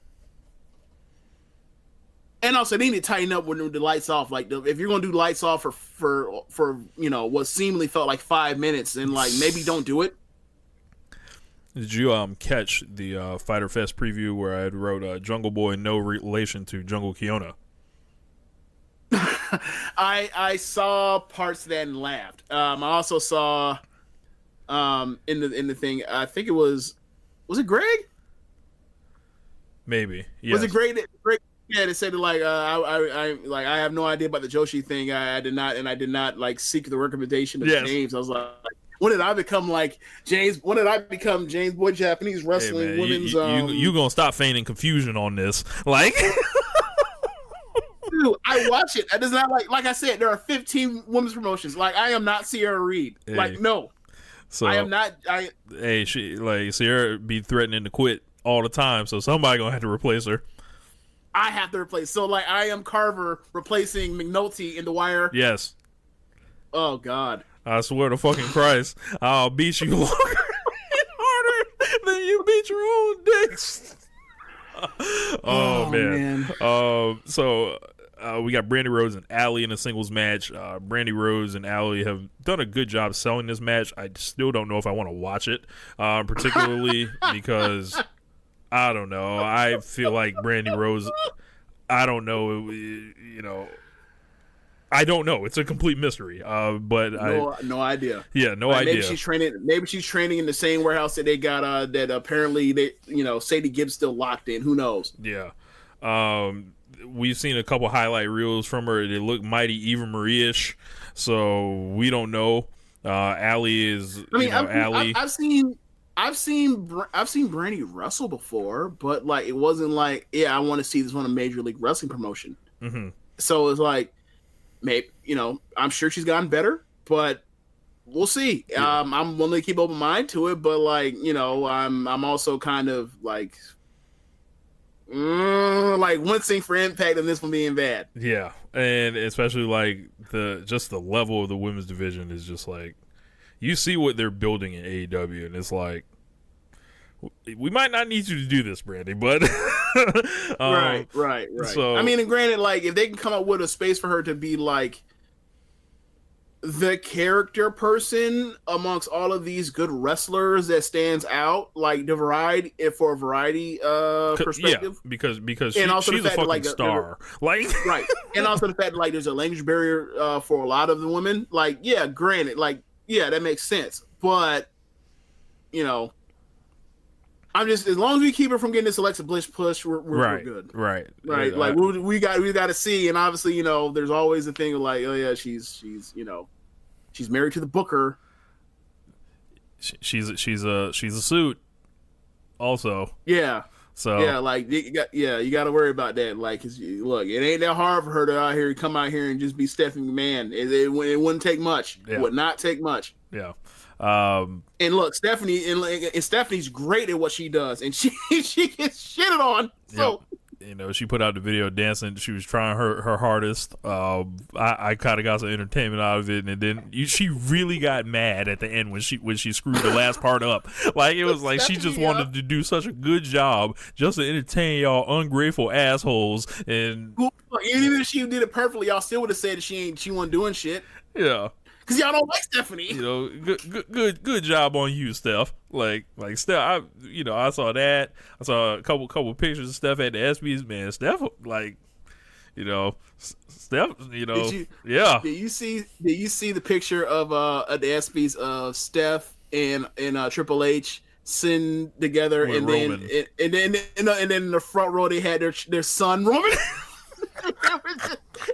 also they need to tighten up when the lights off. Like if you're gonna do lights off for you know what seemingly felt like 5 minutes, then like maybe don't do it. Did you catch the Fyter Fest preview where I wrote Jungle Boy no relation to Jungle Kiona? I saw parts of that and laughed. I also saw. In the thing, I think it was it Greg? Maybe. Yes. Was it Greg? Yeah, they said like I have no idea about the Joshi thing. I did not like seek the recommendation of James. I was like, when did I become like James? When did I become James Boy Japanese Wrestling Women's? You gonna stop feigning confusion on this? Like, dude, I watch it. It does not like I said. There are 15 women's promotions. Like I am not Sierra Reed. Hey. Like no. So I am not. Hey, she like Sierra be threatening to quit all the time, so somebody gonna have to replace her. I have to replace. So like I am Carver replacing McNulty in The Wire. Yes. Oh God. I swear to fucking Christ, I'll beat you harder than you beat your own dicks. Oh man. So. We got Brandy Rose and Allie in a singles match. Brandy Rose and Allie have done a good job selling this match. I still don't know if I want to watch it, particularly because I don't know. I feel like Brandy Rose. I don't know. You know, I don't know. It's a complete mystery. But no idea. Yeah, no idea. Maybe she's training in the same warehouse that they got. That apparently Sadie Gibbs still locked in. Who knows? Yeah. We've seen a couple highlight reels from her. They look mighty Eva Marie-ish, so we don't know. Allie is. I mean, Allie. I've seen Brandy wrestle before, but like it wasn't like I want to see this on a Major League Wrestling promotion. Mm-hmm. So it's like maybe I'm sure she's gotten better, but we'll see. Yeah. I'm willing to keep open mind to it, but like I'm also kind of like. Wincing for Impact and this one being bad. Yeah, and especially like the level of the women's division is just like you see what they're building in AEW, and it's like we might not need you to do this, Brandy, but right. So I mean, and granted, like if they can come up with a space for her to be like the character person amongst all of these good wrestlers that stands out, like the variety for a variety perspective. Yeah, because she's a fucking star. Like right. And also the fact that like there's a language barrier for a lot of the women. Like, yeah, granted, like, yeah, that makes sense. But I'm just as long as we keep her from getting this Alexa Bliss push, we're good. Right. Yeah, like we got to see, and obviously, there's always a thing of like, oh yeah, she's married to the Booker. She's a suit. Also. Yeah. So yeah, like you got to worry about that. Like, look, it ain't that hard for her to come out here and just be Stephanie McMahon. It wouldn't take much. Yeah. It would not take much. Yeah. And look, Stephanie and Stephanie's great at what she does, and she gets shitted on. So she put out the video dancing. She was trying her hardest. I kind of got some entertainment out of it, and then she really got mad at the end when she screwed the last part up. Like, it was like she just wanted to do such a good job just to entertain y'all ungrateful assholes. And even if she did it perfectly, y'all still would have said she wasn't doing shit. Yeah. Because y'all don't like Stephanie. Good job on you, Steph. Like Steph, I saw that. I saw a couple pictures of Steph at the ESPYs. Man, Steph, Steph, yeah. Did you see the picture of at the ESPYs of Steph and Triple H sitting together, With and Roman. then in the front row they had their son Roman.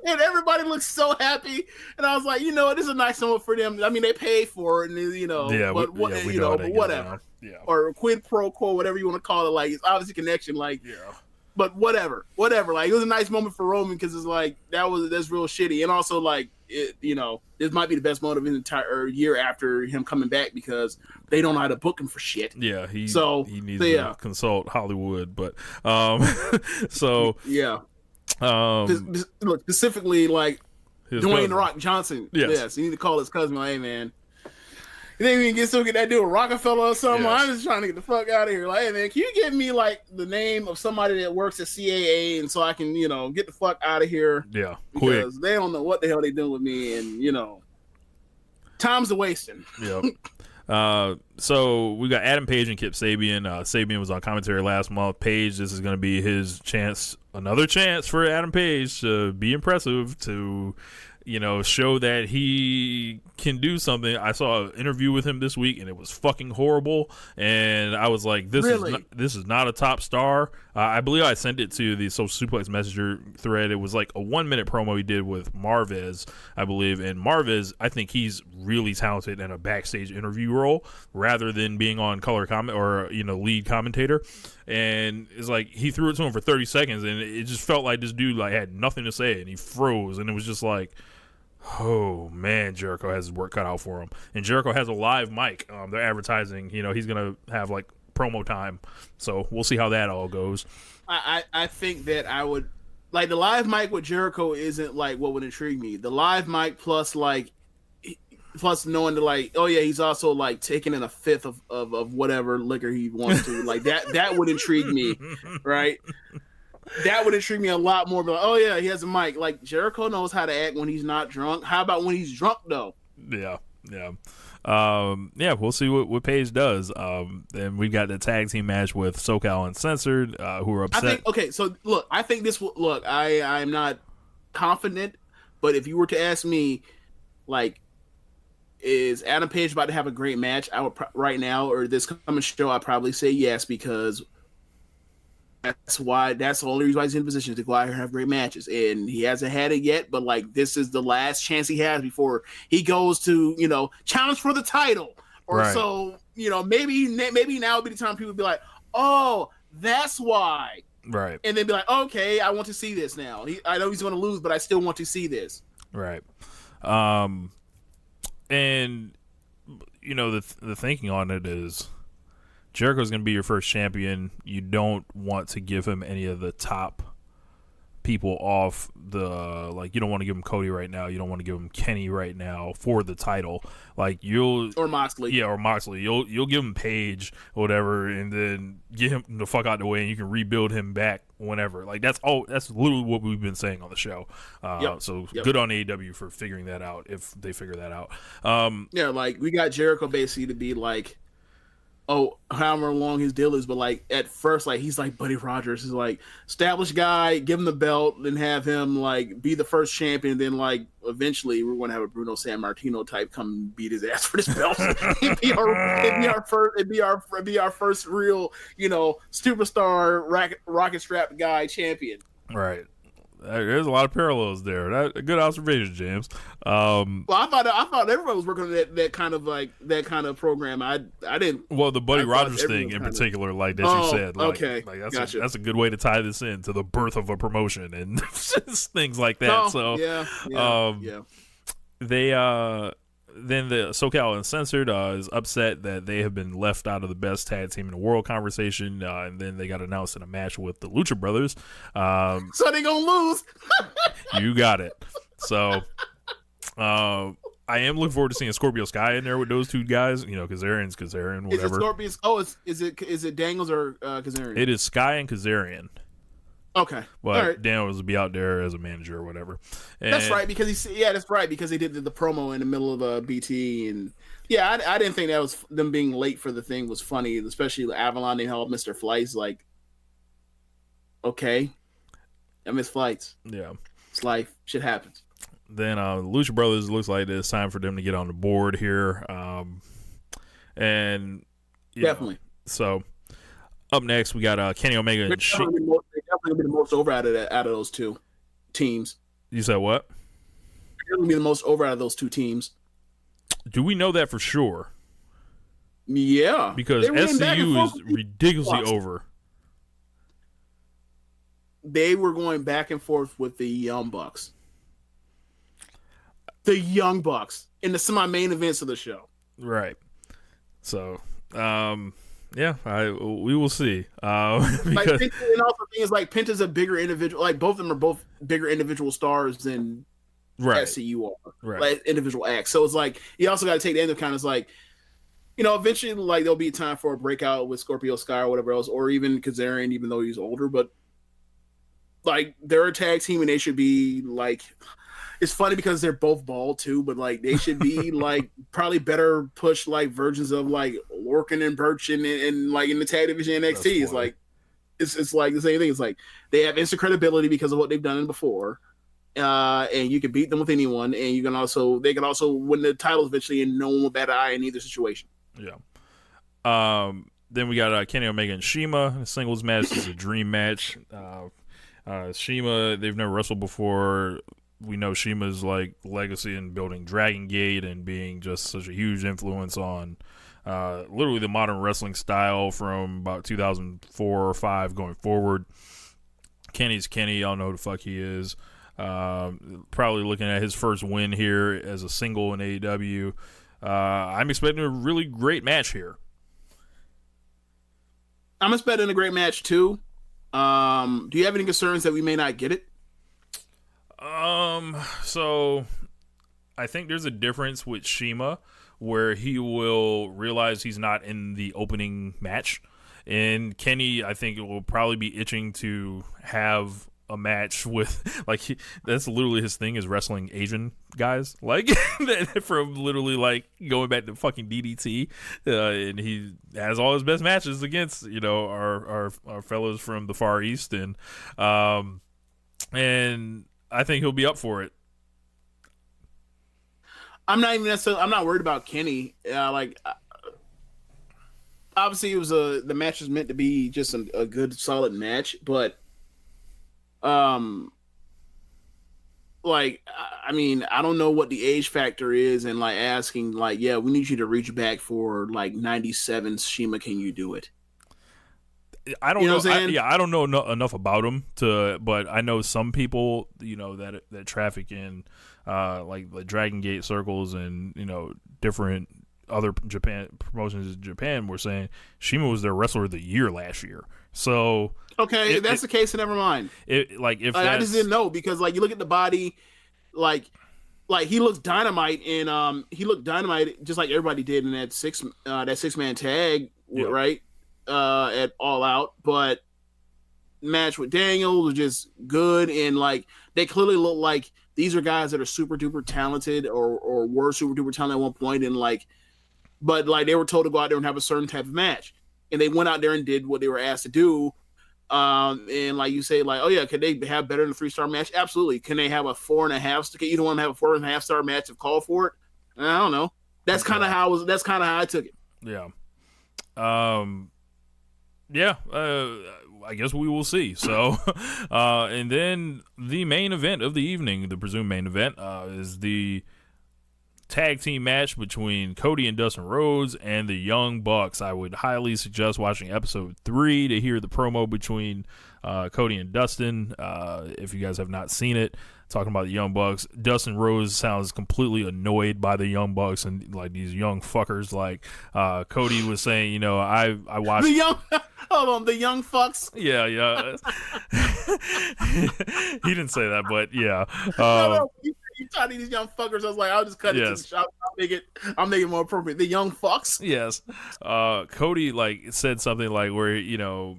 And everybody looks so happy, and I was like, this is a nice moment for them. I mean, they paid for it, and but whatever. Yeah. Or quid pro quo, whatever you want to call it. Like, it's obviously connection. Like, yeah. But whatever. Like, it was a nice moment for Roman because it's like that's real shitty, and also like this might be the best moment of his entire year after him coming back because they don't know how to book him for shit. Yeah, he needs to consult Hollywood, but so yeah. Look, specifically like Dwayne The Rock Johnson. Yes, you need to call his cousin. Like, hey man, you think we can get that dude Rockefeller or something? Yes. I'm just trying to get the fuck out of here. Like, hey man, can you give me like the name of somebody that works at CAA and so I can get the fuck out of here? Yeah, because quick. They don't know what the hell they doing with me, and time's a wasting. Yep. So we got Adam Page and Kip Sabian. Sabian was on commentary last month. Page, this is going to be his chance, another chance for Adam Page to be impressive, to show that he can do something. I saw an interview with him this week, and it was fucking horrible. And I was like, this is not a top star. I believe I sent it to the Social Suplex Messenger thread. It was like a 1-minute promo he did with Marvez, I believe. And Marvez, I think he's really talented in a backstage interview role rather than being on color comment or lead commentator. And it's like he threw it to him for 30 seconds, and it just felt like this dude had nothing to say, and he froze, and it was just like, oh man, Jericho has his work cut out for him. And Jericho has a live mic. They're advertising, he's gonna have like promo time, so we'll see how that all goes. I think that I would like the live mic with Jericho isn't like what would intrigue me. The live mic plus knowing that oh yeah, he's also like taking in a fifth of whatever liquor he wants to, like that would intrigue me, right? That would intrigue me a lot more. But like, oh yeah, he has a mic. Like, Jericho knows how to act when he's not drunk. How about when he's drunk though? Yeah. We'll see what Paige does. And we got the tag team match with SoCal Uncensored, who are upset. I think this will look. I'm not confident, but if you were to ask me, like, is Adam Page about to have a great match? I would right now, or this coming show, I'd probably say yes, because that's the only reason why he's in position to go out here and have great matches, and he hasn't had it yet. But like, this is the last chance he has before he goes to challenge for the title, or right. So maybe now would be the time people would be like, oh, that's why, right? And then be like, okay, I want to see this now. I know he's going to lose, but I still want to see this, right? And the thinking on it is, Jericho's going to be your first champion. You don't want to give him any of the top people off the, like, you don't want to give him Cody right now. You don't want to give him Kenny right now for the title. Like, or Moxley. Yeah, or Moxley. You'll give him Page or whatever, and then get him the fuck out of the way, and you can rebuild him back whenever. Like, that's literally what we've been saying on the show. Good on AEW for figuring that out, if they figure that out. Like, we got Jericho basically to be like, however long his deal is, but like at first, like, he's like Buddy Rogers, is like established guy, give him the belt, then have him like be the first champion. Then like eventually we're going to have a Bruno Sammartino type come beat his ass for this belt. it'd be our first real superstar rocket strap guy champion. Right. There's a lot of parallels there. A good observation, James. Well, I thought everybody was working on that kind of program. I didn't. Well, the Buddy Rogers thing in particular, like that you said. Like, okay, like that's gotcha. That's a good way to tie this in to the birth of a promotion and things like that. They then the SoCal Uncensored is upset that they have been left out of the best tag team in the world conversation, and then they got announced in a match with the Lucha Brothers. So they gonna lose. You got it. So I am looking forward to seeing Scorpio Sky in there with those two guys. Kazarian's Kazarian, whatever. Is it Scorpius? Oh, is it Daniels or Kazarian? It is Sky and Kazarian. Okay, But all right. Daniels will be out there as a manager or whatever. And That's right, because that's right, because they did the promo in the middle of BT, and I didn't think that was them being late for the thing was funny, especially Avalon and how Mr. Flight's like, okay, I miss flights. Yeah, it's life, shit happens. Then Lucha Brothers looks like it's time for them to get on the board here, and Definitely. So up next we got Kenny Omega and They're definitely gonna be the most over out of those two teams. You said what? They're gonna be the most over out of those two teams. Do we know that for sure? Yeah, Because SCU is ridiculously over. They were going back and forth with the Young Bucks. The Young Bucks in the semi-main events of the show. Right. So, we will see. Because And also things like Penta's a bigger individual. Like both of them are both bigger individual stars than SCU are. Right. Like individual acts. So it's like you also got to take that into account. It's like, eventually, like there'll be time for a breakout with Scorpio Sky or whatever else, or even Kazarian, even though he's older. But like they're a tag team, and they should be like. It's funny because they're both bald too, but like they should be like probably better push like versions of like Lorcan and Birch and like in the tag division NXT. It's like it's like the same thing. It's like they have instant credibility because of what they've done before, and you can beat them with anyone, and they can also win the titles eventually, and no one will bat an eye in either situation. Yeah. Then we got Kenny Omega and Shima. The singles match is a dream match. Shima, they've never wrestled before. We know Shima's like legacy in building Dragon Gate and being just such a huge influence on literally the modern wrestling style from about 2004 or 5 going forward. Kenny's Kenny, y'all know who the fuck he is. Probably looking at his first win here as a single in AEW. I'm expecting a really great match here. I'm expecting a great match too. Do you have any concerns that we may not get it? So I think there's a difference with Shima where he will realize he's not in the opening match. And Kenny, I think it will probably be itching to have a match with, like, that's literally his thing, is wrestling Asian guys, like, from literally, like, going back to fucking DDT, and he has all his best matches against, our fellows from the Far East, and I think he'll be up for it. I'm not worried about Kenny. Obviously the match was meant to be just a good solid match, but I don't know what the age factor is, and like asking like, yeah, we need you to reach back for like 97 Shima, can you do it? I don't know. I don't know enough about him but I know some people, that traffic in like the Dragon Gate circles and different other Japan promotions in Japan were saying Shima was their wrestler of the year last year. So okay, if that's the case, then never mind. I just didn't know, because like you look at the body, like he looks dynamite, and he looked dynamite just like everybody did in that 6-man tag, right? At All Out, but match with Daniel was just good, and like they clearly look like these are guys that are super duper talented or were super duper talented at one point, and like, but like they were told to go out there and have a certain type of match, and they went out there and did what they were asked to do. And like you say, like, oh yeah, could they have better than a 3-star match? Absolutely. Can they have a 4.5? Can either one have a 4.5-star match if called for it? I don't know. That's kind of how I took it. Yeah. I guess we will see. So, and then the main event of the evening, the presumed main event, is the tag team match between Cody and Dustin Rhodes and the Young Bucks. I would highly suggest watching episode 3 to hear the promo between Cody and Dustin, if you guys have not seen it. talking about the Young Bucks. Dustin Rhodes sounds completely annoyed by the Young Bucks and like these young fuckers. Like Cody was saying, you know, I watched the young. Hold on, the young fucks. Yeah. He didn't say that, but yeah. No, you talking these young fuckers. I was like, I'll just cut it to the shop. I'll make it more appropriate. The young fucks. Yes. Cody like said something like where, you know,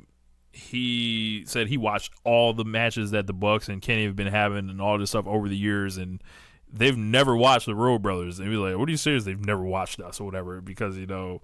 he said he watched all the matches that the Bucks and Kenny have been having and all this stuff over the years, and they've never watched the Road Brothers. And he was like, "What are you serious? They've never watched us or whatever?" Because, you know,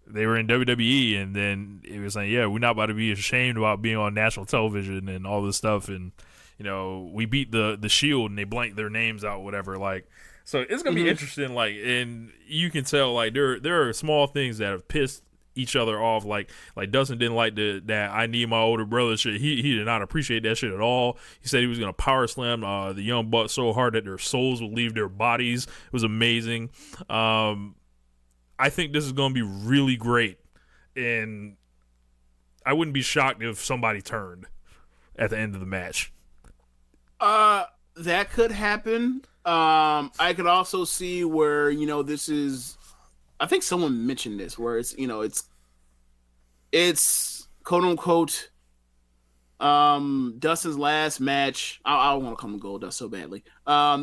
they were in WWE, and then it was like, "Yeah, we're not about to be ashamed about being on national television and all this stuff." And, you know, we beat the Shield, and they blanked their names out, whatever. Like, so it's gonna be interesting. Like, and you can tell like there are small things that have pissed each other off. Like Dustin didn't like that I need my older brother shit. He did not appreciate that shit at all. He said he was gonna power slam the Young Bucks so hard that their souls would leave their bodies. It was amazing. I think this is gonna be really great, and I wouldn't be shocked if somebody turned at the end of the match. That could happen. I could also see where, you know, this is, I think someone mentioned this, where it's, you know, it's quote unquote Dustin's last match. I want to call him Goldust so badly.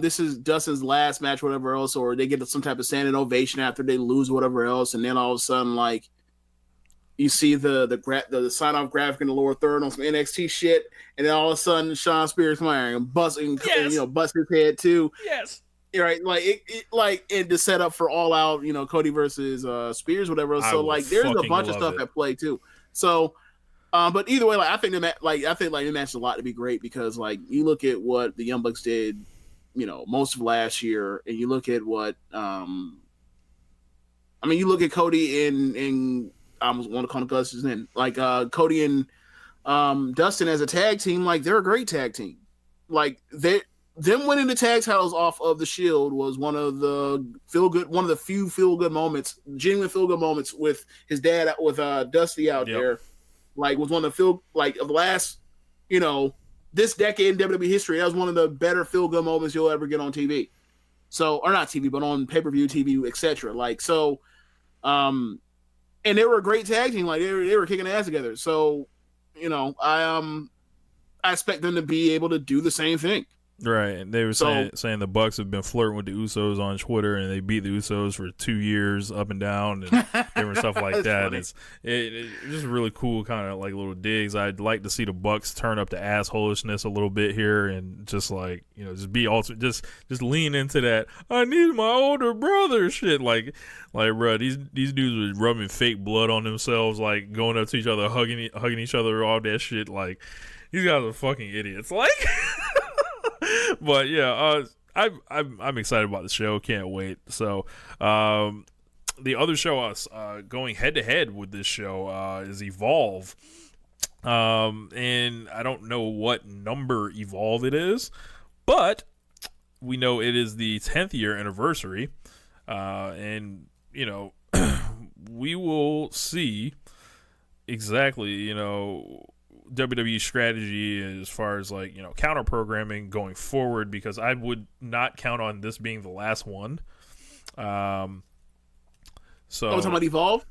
This is Dustin's last match, whatever else, or they get some type of standing ovation after they lose, whatever else, and then all of a sudden, like, you see the sign off graphic in the lower third on some NXT shit, and then all of a sudden Sean Spears come out and bust his head too. Yes. Right, like it to set up for All Out, you know, Cody versus Spears, whatever. So like, there's a bunch of stuff at play too. So, but either way, like I think the match is a lot to be great, because like you look at what the Young Bucks did, you know, most of last year, and you look at what, you look at Cody and I almost want to call him Dustin's name, like Cody and Dustin as a tag team, like they're a great tag team, like them winning the tag titles off of the Shield was one of the few feel good moments, genuine feel good moments with his dad, with Dusty out there. Like, was one of the of the last, you know, this decade in WWE history. That was one of the better feel good moments you'll ever get on TV. So, or not TV, but on pay-per-view TV, etc. Like, so, and they were a great tag team. Like, they were kicking ass together. So, you know, I expect them to be able to do the same thing. Right, and they were saying the Bucks have been flirting with the Usos on Twitter, and they beat the Usos for 2 years up and down and different stuff like that. It's just really cool, kind of like little digs. I'd like to see the Bucks turn up the assholishness a little bit here, and just like, you know, just be also just lean into that I need my older brother shit. Like bro, these dudes were rubbing fake blood on themselves, like going up to each other, hugging each other, all that shit. Like, these guys are fucking idiots. Like. But yeah, I'm excited about the show. Can't wait. So, the other show us going head to head with this show is Evolve, and I don't know what number Evolve it is, but we know it is the 10th year anniversary, and you know, we will see exactly, you know, WWE strategy as far as, like, you know, counter programming going forward, because I would not count on this being the last one. So talking about Evolve?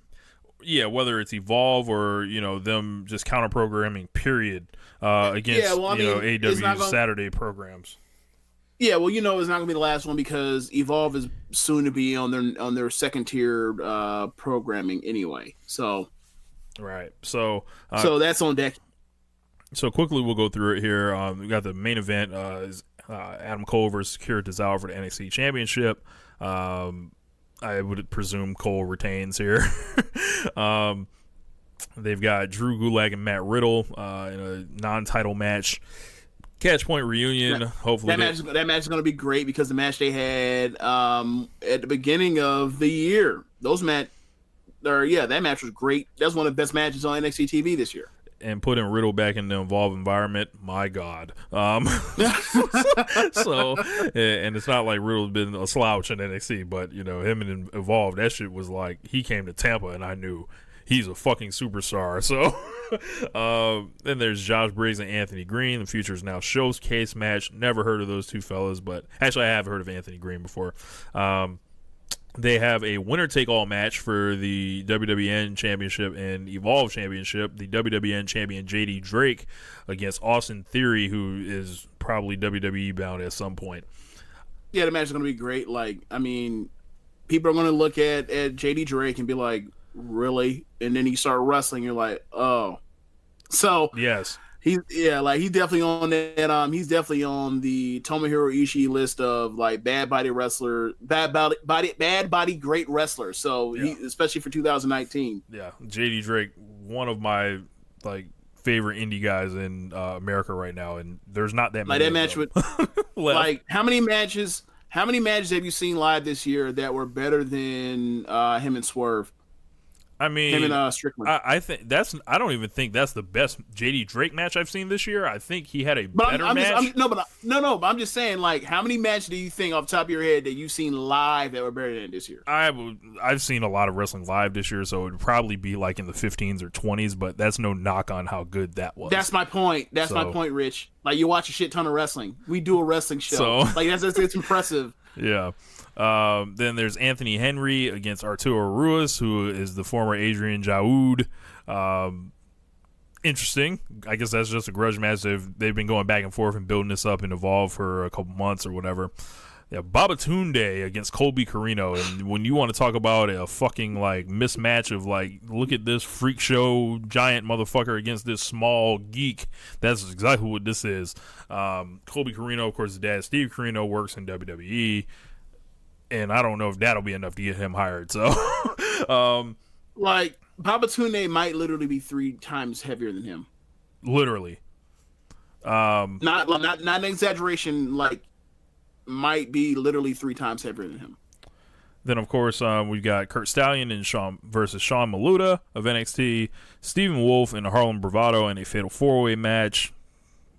Yeah, whether it's Evolve or, you know, them just counter programming period against AEW Saturday programs. Yeah, well, you know, it's not gonna be the last one, because Evolve is soon to be on their second tier programming anyway. So right, so that's on deck. So quickly, we'll go through it here. We got the main event, is Adam Cole versus Akira Tozawa for the NXT Championship. I would presume Cole retains here. They've got Drew Gulak and Matt Riddle in a non-title match. Catch Point reunion. Hopefully, that match is going to be great, because the match they had at the beginning of the year, that match was great. That's one of the best matches on NXT TV this year. And putting Riddle back in the Evolve environment, my God. So, and it's not like Riddle's been a slouch in NXT, but, you know, him in Evolve, that shit was like, he came to Tampa and I knew he's a fucking superstar. So then there's Josh Briggs and Anthony Green. The Future is Now showcase match. Never heard of those two fellas, but actually I have heard of Anthony Green before. They have a winner-take-all match for the WWN Championship and Evolve Championship. The WWN champion JD Drake against Austin Theory, who is probably WWE bound at some point. Yeah, the match is going to be great. Like, I mean, people are going to look at JD Drake and be like, really? And then you start wrestling, you're like, oh. So yes. He's definitely on that. He's definitely on the Tomohiro Ishii list of like bad body great wrestlers. So yeah. Especially for 2019. Yeah, JD Drake, one of my like favorite indie guys in America right now, and there's not that many. Like that match with like how many matches have you seen live this year that were better than him and Swerve? I mean, him and Strickland. I think I don't even think that's the best JD Drake match I've seen this year. I think he had a better match. But I'm just saying, like, how many matches do you think off the top of your head that you've seen live that were better than this year? I've seen a lot of wrestling live this year, so it would probably be like in the 15s or 20s. But that's no knock on how good that was. That's my point. My point, Rich. Like, you watch a shit ton of wrestling. We do a wrestling show. So, like it's impressive. Yeah. Then there's Anthony Henry against Arturo Ruiz, who is the former Adrian Jaoud. Interesting. I guess that's just a grudge match. They've been going back and forth and building this up and Evolve for a couple months or whatever. Yeah, Babatunde against Colby Carino. And when you want to talk about a fucking like mismatch of like, look at this freak show giant motherfucker against this small geek, that's exactly what this is. Colby Carino, of course, his dad Steve Carino works in WWE. And I don't know if that'll be enough to get him hired. So, like Babatunde might literally be 3 times heavier than him. Literally, not an exaggeration. Like, might be literally 3 times heavier than him. Then of course we've got Kurt Stallion and Sean Maluta of NXT, Stephen Wolf and Harlem Bravado in a fatal 4-way match.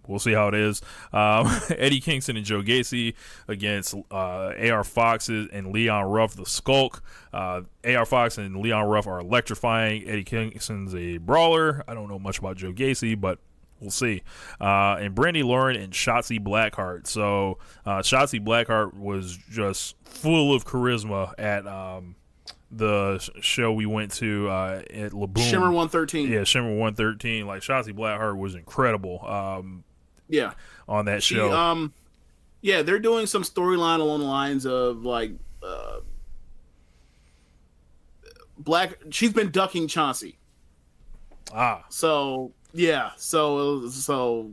We'll see how it is. Eddie Kingston and Joe Gacy against AR Fox and Leon Ruff, the Skulk. AR Fox and Leon Ruff are electrifying. Eddie Kingston's a brawler. I don't know much about Joe Gacy, but we'll see. And Brandy Lauren and Shotzi Blackheart. So Shotzi Blackheart was just full of charisma at the show we went to at Laboon. Shimmer 113. Yeah, Shimmer 113. Like, Shotzi Blackheart was incredible. Yeah, on that show. Yeah, they're doing some storyline along the lines of like she's been ducking Chauncey. So yeah, so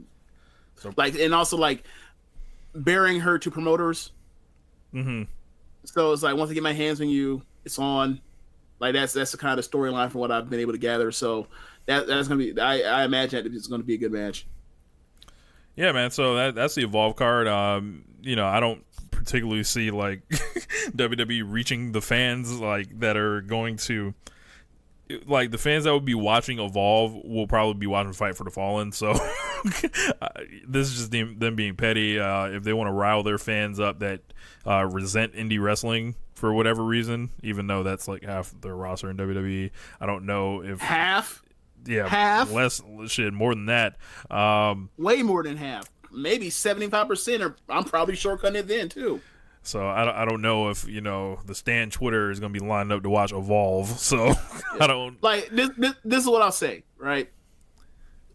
like, and also like bearing her to promoters. Mm-hmm. So it's like, once I get my hands on you, it's on. Like, that's the kind of storyline from what I've been able to gather. So that's gonna be. I imagine that it's gonna be a good match. Yeah, man. So that's the Evolve card. You know, I don't particularly see like WWE reaching the fans like that are going to, like, the fans that would be watching Evolve will probably be watching Fight for the Fallen. So this is just them being petty. If they want to rile their fans up that resent indie wrestling for whatever reason, even though that's like half their roster in WWE, I don't know if half. Yeah, half, less shit, more than that. Way more than half, maybe 75%. Or I'm probably shortcutting it then too. So I don't know if, you know, the Stan Twitter is going to be lined up to watch Evolve. So yeah. I don't like this. This is what I'll say, right?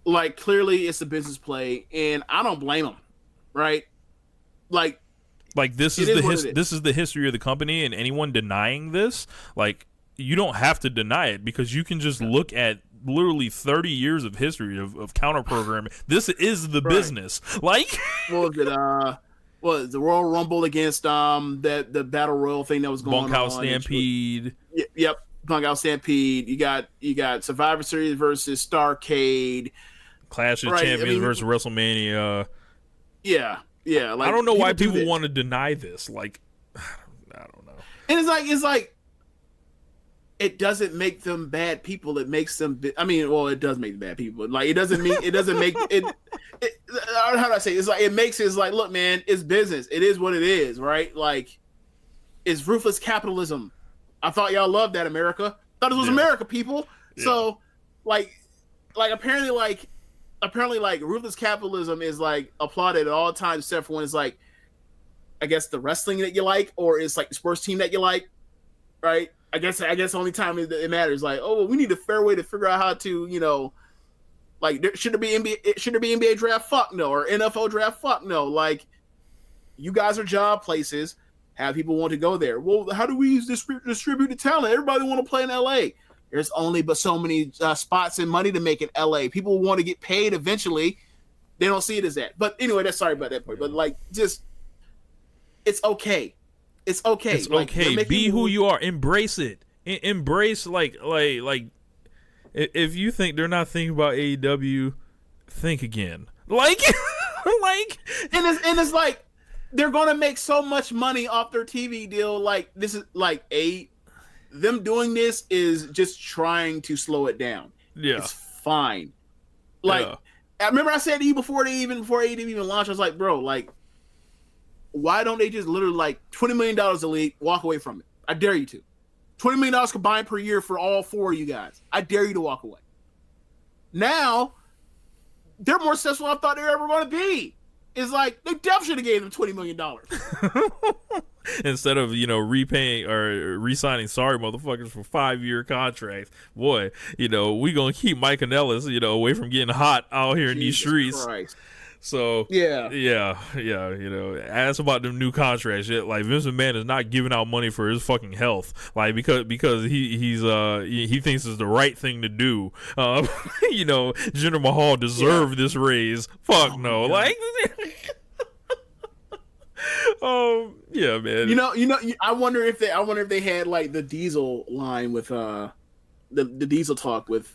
Like, clearly it's a business play, and I don't blame them, right? Like this is the history of the company, and anyone denying this, like, you don't have to deny it, because you can just look at literally 30 years of history of counter programming. This is the business. Like, what was the Royal Rumble against the Battle Royal thing that was going on? Bunkhouse Stampede. Yep, Bunkhouse Stampede. You got Survivor Series versus Starrcade. Clash of Champions versus WrestleMania. Yeah. Like, I don't know why people want to deny this. Like, I don't know. And it's like it doesn't make them bad people. It makes them. I mean, well, it does make them bad people. Like, it doesn't make it. How do I say it? It's like it's like, look, man, it's business. It is what it is, right? Like, it's ruthless capitalism. I thought y'all loved that, America. Thought it was America, people. So, like apparently, ruthless capitalism is like applauded at all times, except for when it's like, I guess the wrestling that you like, or it's like the sports team that you like, right? I guess the only time it matters, like, oh, well, we need a fair way to figure out how to, like, should there be NBA draft? Fuck no. Or NFL draft? Fuck no. Like, you guys are job places. Have people want to go there? Well, how do we distribute the talent? Everybody want to play in LA. There's only but so many spots and money to make in LA. People want to get paid eventually. They don't see it as that. But anyway, sorry about that point. But like, just, it's okay. It's okay. It's okay. Be who you are. Embrace it. Embrace like if you think they're not thinking about AEW, think again. Like and it's like they're gonna make so much money off their TV deal. Like, this is like them doing this is just trying to slow it down. Yeah, it's fine. Like, I remember I said to you before AEW even launched, I was like, bro, like, why don't they just literally, like, $20 million a league, walk away from it? I dare you to. $20 million combined per year for all four of you guys. I dare you to walk away. Now, they're more successful than I thought they were ever going to be. It's like, they definitely should have gave them $20 million. Instead of, repaying or re-signing sorry motherfuckers for 5-year contracts. Boy, we going to keep Mike Kanellis, away from getting hot out here in these streets. Christ. So yeah. Ask about them new contracts. Shit, like, Vince McMahon is not giving out money for his fucking health, like, because he thinks it's the right thing to do. Jinder Mahal deserved this raise. Fuck no, like. Yeah, man. I wonder if they had like the Diesel line with the Diesel talk with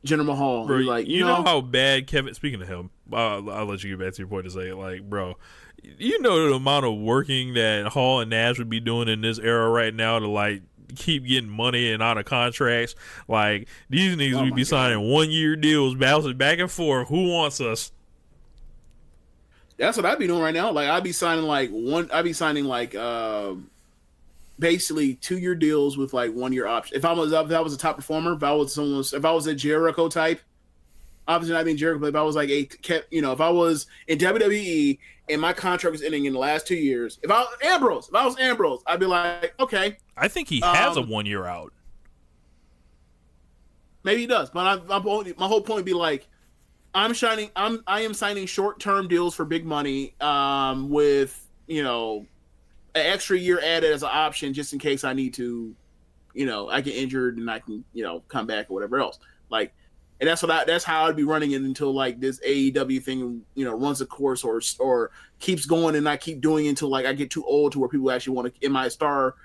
Jinder Mahal. Bro, like, you know how bad Kevin. Speaking of him, I'll let you get back to your point to say, like, bro, the amount of working that Hall and Nash would be doing in this era right now to, like, keep getting money and out of contracts. Like, these niggas would be signing 1-year deals, bouncing back and forth. Who wants us? That's what I'd be doing right now. Like, I'd be signing basically 2-year deals with like 1-year option. If I was a top performer, if I was a Jericho type, obviously not being Jericho, but if I was like if I was in WWE and my contract was ending in the last 2 years, if I was Ambrose, I'd be like, okay. I think he has a 1-year out. Maybe he does, but my whole point would be like, I am signing short-term deals for big money, with, an extra year added as an option just in case I need to, I get injured and I can, come back or whatever else. Like, and that's how I'd be running it until like this AEW thing, runs a course or keeps going, and I keep doing it until like I get too old to where people actually want to, in my star,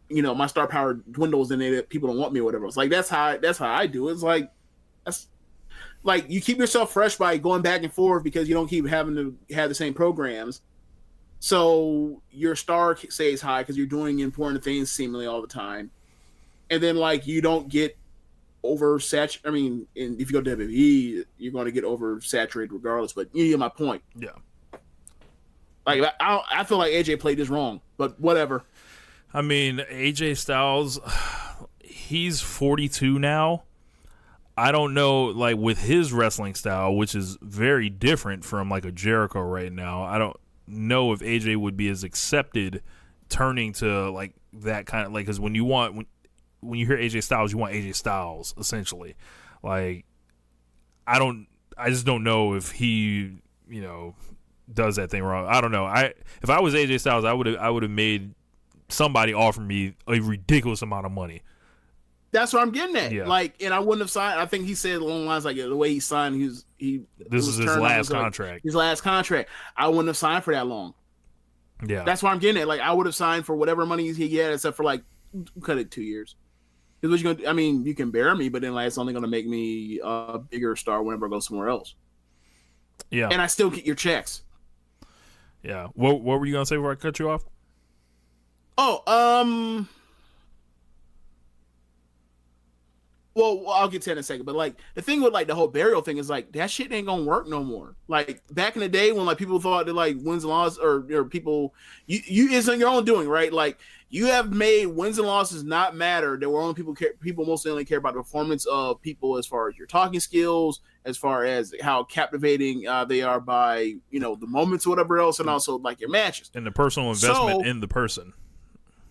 my star power dwindles and people don't want me or whatever. It's like, that's how I do it. It's like, that's like, you keep yourself fresh by going back and forth because you don't keep having to have the same programs. So your star stays high because you're doing important things seemingly all the time. And then, like, you don't get oversaturated. I mean, if you go to WWE, you're going to get oversaturated regardless. But you get my point. Yeah. Like, I feel like AJ played this wrong, but whatever. I mean, AJ Styles, he's 42 now. I don't know, like, with his wrestling style, which is very different from, like, a Jericho right now, I don't know if AJ would be as accepted turning to, like, that kind of, like, because when you hear AJ Styles, you want AJ Styles, essentially. Like, I just don't know if he, does that thing wrong. I don't know. If I was AJ Styles, I would have made somebody offer me a ridiculous amount of money. That's what I'm getting at. Yeah. Like, and I wouldn't have signed. I think he said along the lines like the way he signed. This is his last contract. His last contract. I wouldn't have signed for that long. Yeah, that's what I'm getting at. Like, I would have signed for whatever money he get, except for like cut it 2 years. Because what you gonna? I mean, you can bear me, but then like it's only gonna make me a bigger star whenever I go somewhere else. Yeah, and I still get your checks. Yeah. What were you gonna say before I cut you off? Oh, Well, I'll get to it in a second, but like the thing with like the whole burial thing is like that shit ain't gonna work no more. Like back in the day when like people thought that like wins and losses or people you it's on your own doing, right? Like you have made wins and losses not matter. There were only people mostly only care about the performance of people as far as your talking skills, as far as how captivating they are by the moments or whatever else, and also like your matches and the personal investment in the person.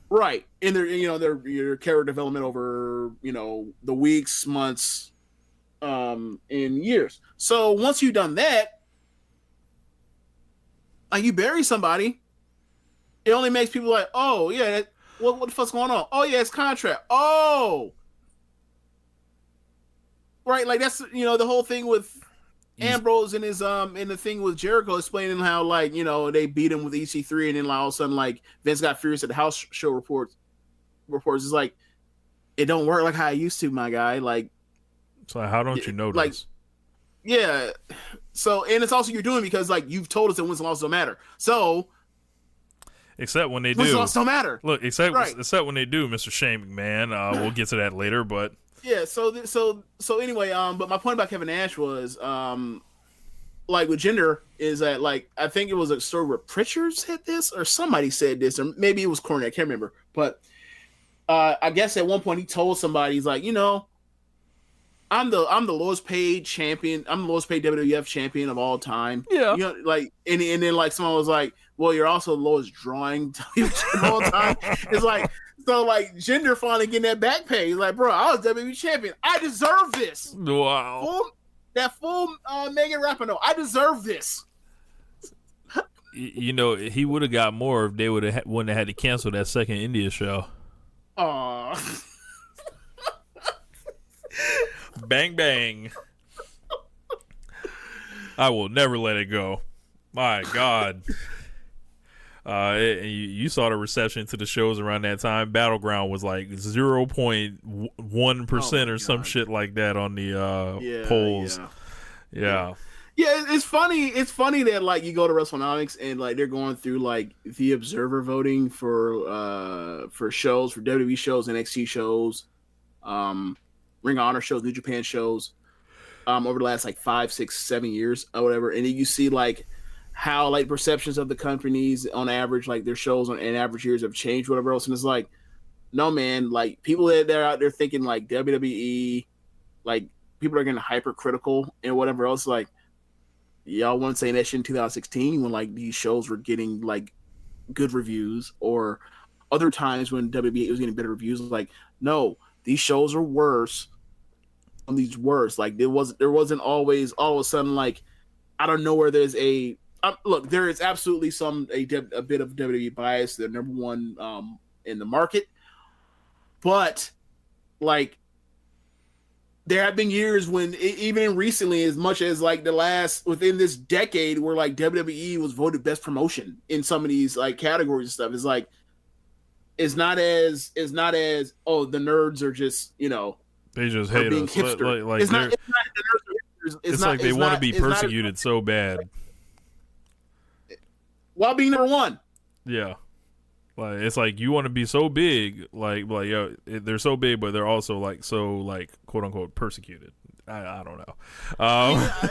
Right. And their your character development over, the weeks, months, and years. So once you've done that, like you bury somebody, it only makes people like, oh yeah, what the fuck's going on? Oh yeah, it's contract. Oh, right. Like that's the whole thing with Ambrose and his in the thing with Jericho explaining how like they beat him with EC3 and then like all of a sudden like Vince got furious at the house show reports is like it don't work like how I used to, my guy. Like so how don't you notice? Like yeah. So and it's also you're doing because like you've told us that wins and losses don't matter. So except when they do. Wins and losses don't matter. Look, except when they do, Mr. Shane McMahon. We'll get to that later, but yeah, so anyway, but my point about Kevin Nash was, like with gender is that like I think it was a story where Pritchard said this or somebody said this or maybe it was Cornette, I can't remember, but I guess at one point he told somebody he's like, I'm the lowest paid champion, I'm the lowest paid WWF champion of all time. Yeah, like and then like someone was like, well, you're also the lowest drawing WWF of all time. It's like. So, like, Jinder finally getting that back pay. He's like, bro, I was WWE champion. I deserve this. Wow. Full Megan Rapinoe. I deserve this. He would have got more if they wouldn't have had to cancel that second India show. Aww. Bang, bang. I will never let it go. My God. You saw the reception to the shows around that time. Battleground was like 0.1% or some shit like that on the polls. Yeah. Yeah, it's funny. It's funny that like you go to WrestleNomics and like they're going through like the observer voting for shows, for WWE shows, NXT shows, Ring of Honor shows, New Japan shows, over the last like 5, 6, 7 years or whatever, and then you see like how like perceptions of the companies on average, like their shows in average years have changed, whatever else. And it's like, no man, like people that they're out there thinking like WWE, like people are getting hypercritical and whatever else. Like y'all want to say that shit in 2016 when like these shows were getting like good reviews, or other times when WWE was getting better reviews. Like no, these shows are worse. These worse. Like there wasn't always all of a sudden like I don't know where there's a. Look, there is absolutely a bit of WWE bias. They're number one in the market, but like there have been years when even recently, as much as like within this decade, where like WWE was voted best promotion in some of these like categories and stuff. It's like it's not as oh the nerds are just they just hate being us. Hipster. Like it's not the nerds. It's like they want to be persecuted so bad. While being number one. Yeah. Like it's like you want to be so big, like they're so big, but they're also like so like quote unquote persecuted. I don't know.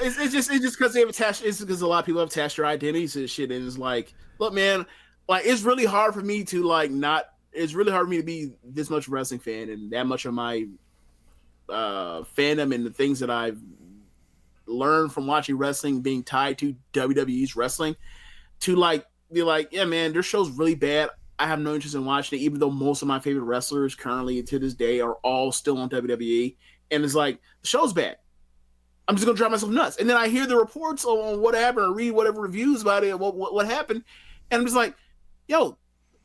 It's just because they have attached. It's because a lot of people have attached their identities and shit, and it's like, look, man, like it's really hard for me to like not. It's really hard for me to be this much wrestling fan and that much of my fandom and the things that I've learned from watching wrestling being tied to WWE's wrestling. To like be like, yeah, man, their show's really bad. I have no interest in watching it, even though most of my favorite wrestlers currently to this day are all still on WWE. And it's like, the show's bad. I'm just gonna drive myself nuts. And then I hear the reports on what happened or read whatever reviews about it, what happened, and I'm just like, yo,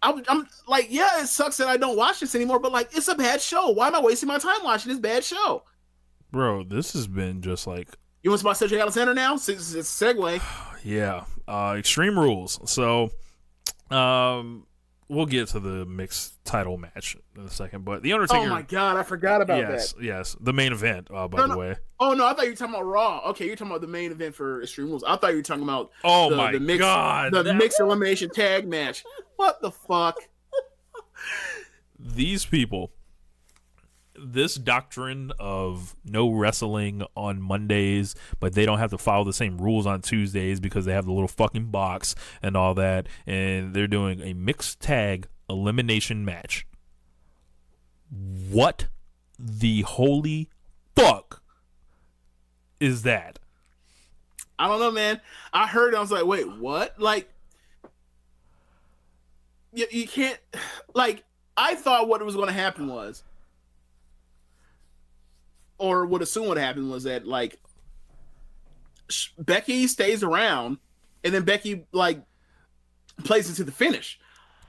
I'm like, yeah, it sucks that I don't watch this anymore, but like, it's a bad show. Why am I wasting my time watching this bad show? Bro, this has been just like. You want to talk about Cedric Alexander now? It's a segue. Yeah. Extreme Rules. So, we'll get to the mixed title match in a second, but the Undertaker. Oh my God, I forgot about that. Yes, the main event. By the way. Oh no, I thought you were talking about Raw. Okay, you're talking about the main event for Extreme Rules. I thought you were talking about. The mixed elimination tag match. What the fuck? These people, this doctrine of no wrestling on Mondays, but they don't have to follow the same rules on Tuesdays because they have the little fucking box and all that, and they're doing a mixed tag elimination match. What the holy fuck is that? I don't know, man. I heard it, I was like, wait, what? Like, you can't, like, I thought what was going to happen was, or would assume what happened was that, like, Becky stays around, and then Becky, like, plays into the finish.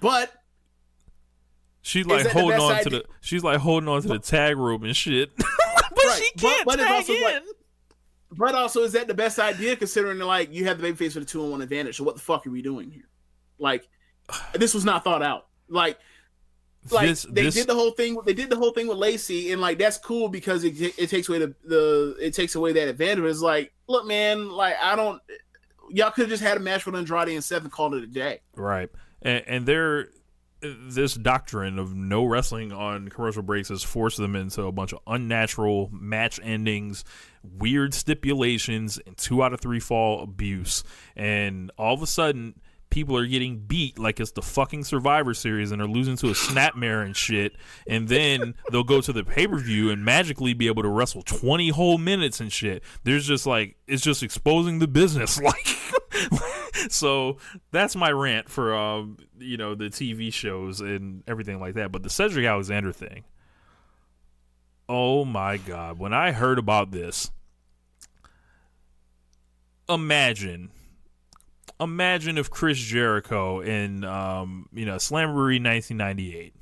But she's like holding on to the tag rope and shit. But right. She can't tag in. Like, but also, is that the best idea considering, like, you have the babyface for the 2-on-1 advantage? So what the fuck are we doing here? Like, this was not thought out. Like they did the whole thing. They did the whole thing with Lacey, and like that's cool because it takes away it takes away that advantage. It's like, look, man, like y'all could have just had a match with Andrade and Seth and called it a day, right? And this doctrine of no wrestling on commercial breaks has forced them into a bunch of unnatural match endings, weird stipulations, and 2 out of 3 fall abuse. And all of a sudden, people are getting beat like it's the fucking Survivor Series and are losing to a snapmare and shit. And then they'll go to the pay-per-view and magically be able to wrestle 20 whole minutes and shit. There's just like, it's just exposing the business. Like, so that's my rant for, the TV shows and everything like that. But the Cedric Alexander thing, oh my God. When I heard about this, imagine if Chris Jericho in Slamboree 1998.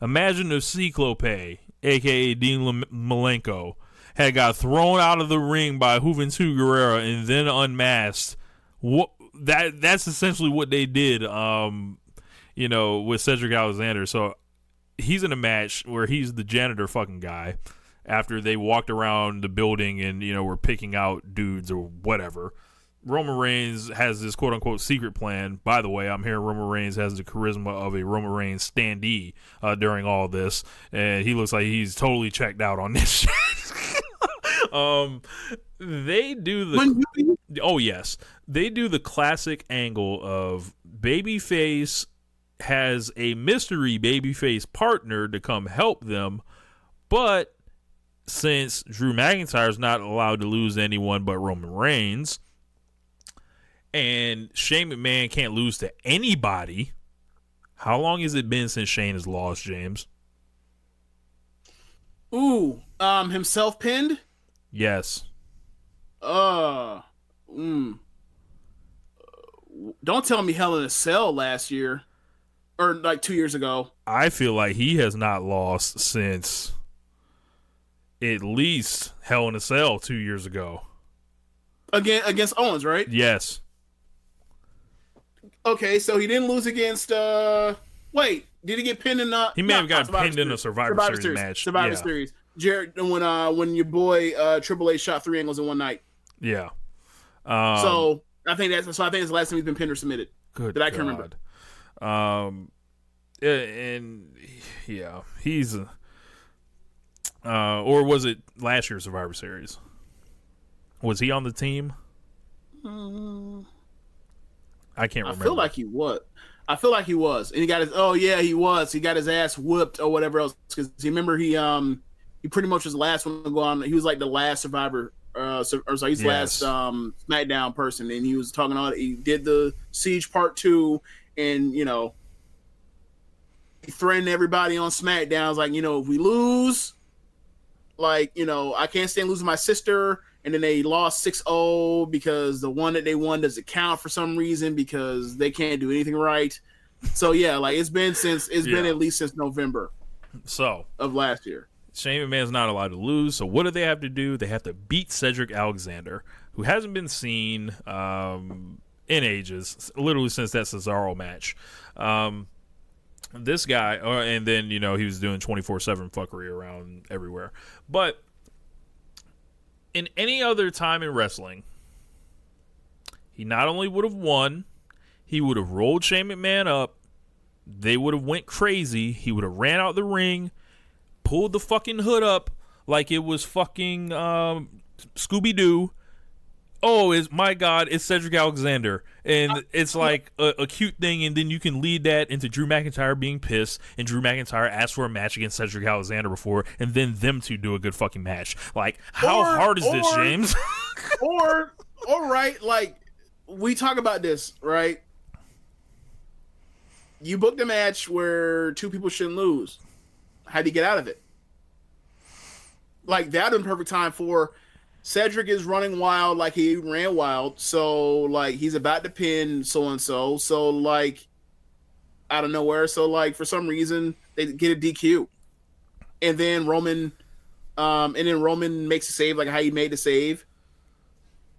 Imagine if Cyclope, aka Dean Malenko, had got thrown out of the ring by Juventud Guerrera and then unmasked. That's essentially what they did with Cedric Alexander. So he's in a match where he's the janitor fucking guy after they walked around the building and were picking out dudes or whatever. Roman Reigns has this quote-unquote secret plan. By the way, I'm hearing Roman Reigns has the charisma of a Roman Reigns standee during all this, and he looks like he's totally checked out on this shit. They do the classic angle of babyface has a mystery babyface partner to come help them, but since Drew McIntyre's not allowed to lose to anyone but Roman Reigns, and Shane McMahon can't lose to anybody. How long has it been since Shane has lost, James? Himself pinned? Yes. Don't tell me Hell in a Cell last year. Or like 2 years ago. I feel like he has not lost since at least Hell in a Cell 2 years ago. Against Owens, right? Yes. Okay, so he didn't lose against wait, did he get pinned in he may have got pinned in a Survivor Series match. Survivor Series. Jared, when your boy Triple H shot 3 angles in one night. Yeah. So I think it's the last time he's been pinned or submitted. Good. That I can remember. And yeah, he's or was it last year's Survivor Series? Was he on the team? I can't remember. I feel like he was. And he got he was. He got his ass whooped or whatever else. Because you remember he pretty much was the last one to go on. He was like the last Survivor, he's the last SmackDown person, and he was talking all. He did the Siege Part 2, and he threatened everybody on SmackDown. I was like, if we lose, I can't stand losing my sister. And then they lost 6-0 because the one that they won doesn't count for some reason because they can't do anything right. So yeah, it's been at least since November of last year. Shane McMahon's not allowed to lose. So what do they have to do? They have to beat Cedric Alexander, who hasn't been seen in ages, literally since that Cesaro match. This guy, and then he was doing 24/7 fuckery around everywhere, but. In any other time in wrestling, he not only would have won, he would have rolled Shane McMahon up, they would have went crazy, he would have ran out the ring, pulled the fucking hood up like it was fucking Scooby-Doo. Oh, my God, it's Cedric Alexander. And it's like a cute thing, and then you can lead that into Drew McIntyre being pissed, and Drew McIntyre asked for a match against Cedric Alexander before, and then them two do a good fucking match. Like, how hard is this, James? All right, like, we talk about this, right? You booked a match where two people shouldn't lose. How do you get out of it? Like, that in perfect time for... Cedric is running wild like he ran wild, so like he's about to pin so-and-so, so like out of nowhere, so like for some reason they get a DQ. And then Roman makes a save like how he made the save.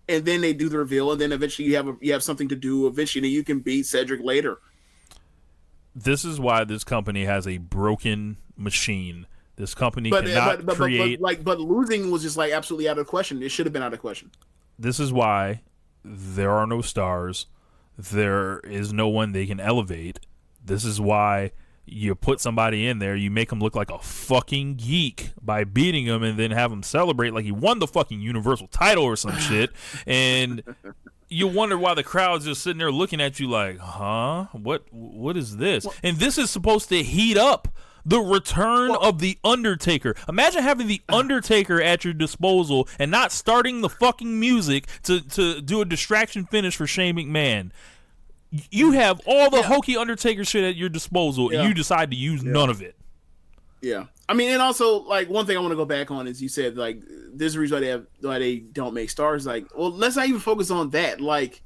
And then they do the reveal, and then eventually you have something to do eventually, and you can beat Cedric later. This is why this company has a broken machine. This company cannot create... But losing was just like absolutely out of the question. It should have been out of the question. This is why there are no stars. There is no one they can elevate. This is why you put somebody in there, you make him look like a fucking geek by beating him, and then have him celebrate like he won the fucking Universal title or some shit. And you wonder why the crowd's just sitting there looking at you like, huh? What is this? And this is supposed to heat up the return of The Undertaker. Imagine having The Undertaker at your disposal and not starting the fucking music to do a distraction finish for Shane McMahon. You have all the hokey Undertaker shit at your disposal, and you decide to use none of it. Yeah. I mean, and also, like, one thing I want to go back on is you said, like, there's a reason why they don't make stars. Like, well, let's not even focus on that. Like,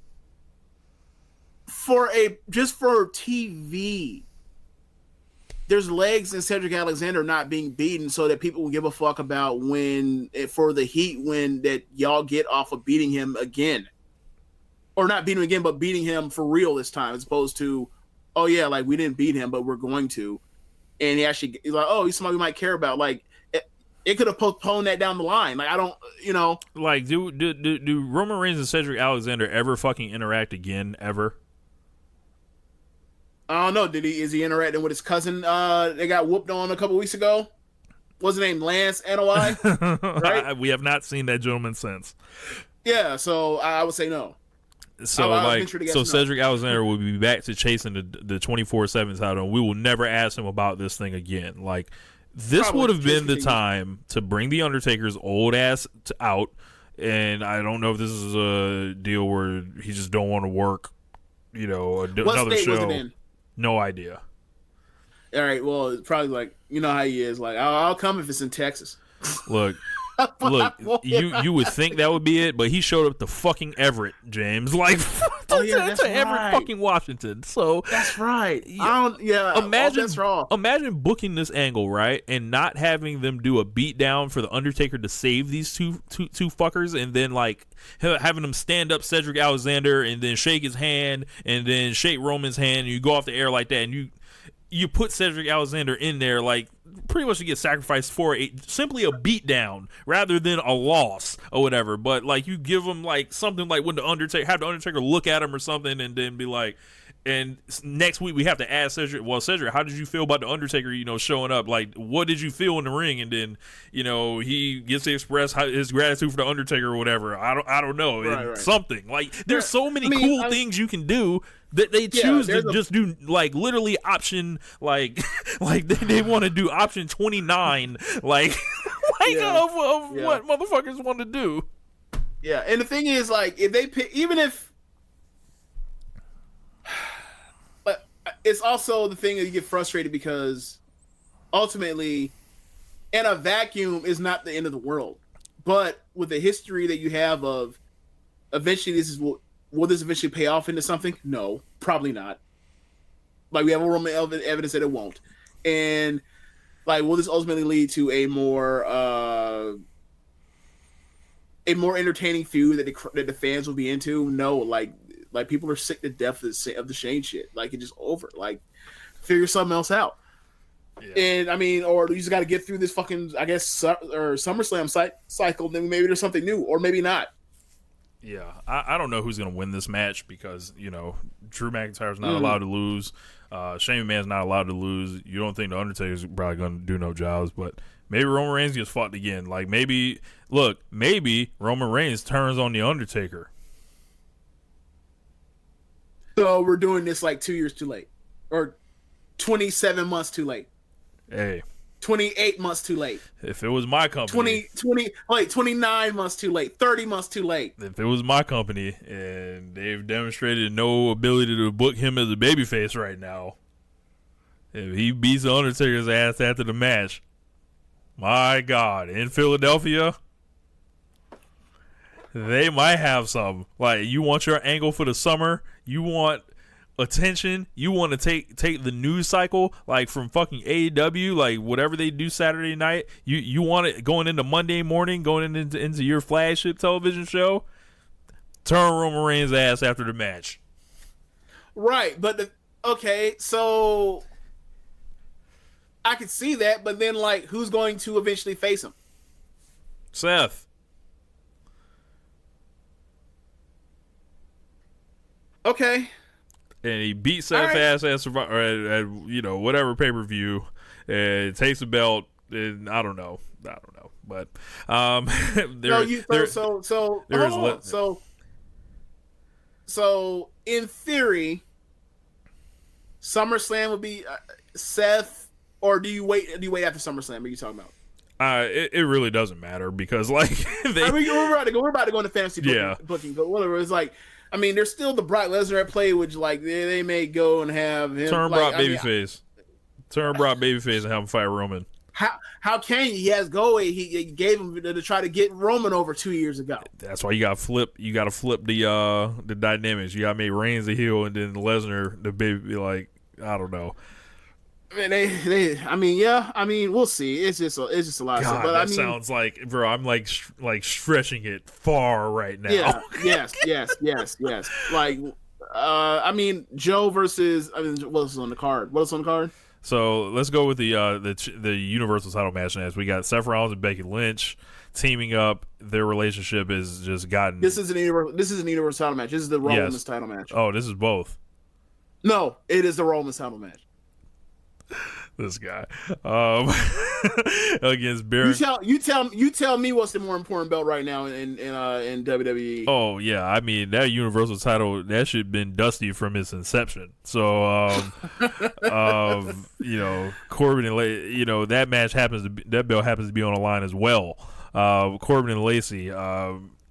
for TV, there's legs in Cedric Alexander not being beaten so that people will give a fuck about for the heat when that y'all get off of beating him again. Or not beating him again, but beating him for real this time, as opposed to, oh yeah, like we didn't beat him, but we're going to. And he's like, oh, he's somebody we might care about. Like, it could have postponed that down the line. Like, I don't, Like, do Roman Reigns and Cedric Alexander ever fucking interact again, ever? I don't know. Is he interacting with his cousin? They got whooped on a couple weeks ago. What's his name? Lance Anoa'i? Right? We have not seen that gentleman since. Yeah, so I would say no. So Cedric Alexander will be back to chasing the 24/7 title, and we will never ask him about this thing again. Like, this would have been the time to bring the Undertaker's old ass out, and I don't know if this is a deal where he just don't want to work, another show. Was it in? No idea. All right, well, it's probably like, you know how he is. Like, I'll come if it's in Texas. Look, you would think that would be it, but he showed up to fucking Everett, James. Like, that's to Everett, fucking Washington. So that's right. Imagine booking this angle, right, and not having them do a beatdown for the Undertaker to save these two fuckers, and then like having them stand up Cedric Alexander and then shake his hand and then shake Roman's hand, and you go off the air like that, and you put Cedric Alexander in there, like, pretty much to get sacrificed for simply a beatdown rather than a loss or whatever. But, like, you give him, like, something like when have the Undertaker look at him or something, and then be like, and next week we have to ask Cedric, how did you feel about the Undertaker, showing up? Like, what did you feel in the ring? And then, he gets to express his gratitude for the Undertaker or whatever. I don't know. Right. Something. Like, there's so many cool things you can do that they choose to just do, like, literally option, like they want to do option 29, of what motherfuckers want to do. Yeah, and the thing is, like, if they pick, even if, but it's also the thing that you get frustrated because ultimately, in a vacuum is not the end of the world. But with the history that you have of eventually will this eventually pay off into something? No, probably not. Like, we have Roman evidence that it won't. And, like, will this ultimately lead to a more entertaining feud that the fans will be into? No, like people are sick to death of the Shane shit. Like, it's just over. Like, figure something else out. Yeah. And I mean, or you just got to get through this fucking, I guess, or SummerSlam cycle. Then maybe there's something new, or maybe not. Yeah, I don't know who's going to win this match because, Drew McIntyre's not allowed to lose. Shane McMahon's not allowed to lose. You don't think the Undertaker's probably going to do no jobs, but maybe Roman Reigns gets fought again. Like, maybe Roman Reigns turns on the Undertaker. So we're doing this like 2 years too late, or 27 months too late. Hey, 28 months too late. If it was my company, 29 months too late. 30 months too late. If it was my company and they've demonstrated no ability to book him as a babyface right now, if he beats the Undertaker's ass after the match, my God, in Philadelphia, they might have some. Like, you want your angle for the summer, you want attention, you want to take the news cycle, like from fucking AEW, like whatever they do Saturday night, you want it going into Monday morning, going into your flagship television show, turn Roman Reigns' ass after the match. Right, but okay, so I could see that, but then like, who's going to eventually face him? Seth. Okay. And he beat Seth ass at whatever pay-per-view, and takes the belt, and I don't know, but so in theory, SummerSlam would be Seth, or do you wait after SummerSlam? What are you talking about? It really doesn't matter, because like we're about to go into fantasy booking, but whatever. It's like, I mean, there's still the Brock Lesnar at play, which like they may go and have him turn Brock babyface, and have him fight Roman. How can you? He has he gave him to try to get Roman over 2 years ago. That's why you got to flip. You got to flip the dynamics. You got to make Reigns the heel and then Lesnar the baby. Like, I don't know. I mean, we'll see. It's just a lot of stuff. But that sounds like, bro, I'm like stretching it far right now. Yeah, yes. Like, I mean, Joe versus, what's on the card? So let's go with the Universal title match next. We got Seth Rollins and Becky Lynch teaming up. Their relationship is just gotten. This is an Universal title match. This is the Raw Women's title match. Oh, this is both. No, it is the Raw Women's title match. This guy against Baron. You tell me what's the more important belt right now in WWE. Oh yeah, I mean that Universal title, that shit been dusty from its inception. So Corbin and that match that belt happens to be on the line as well. Corbin and Lacey.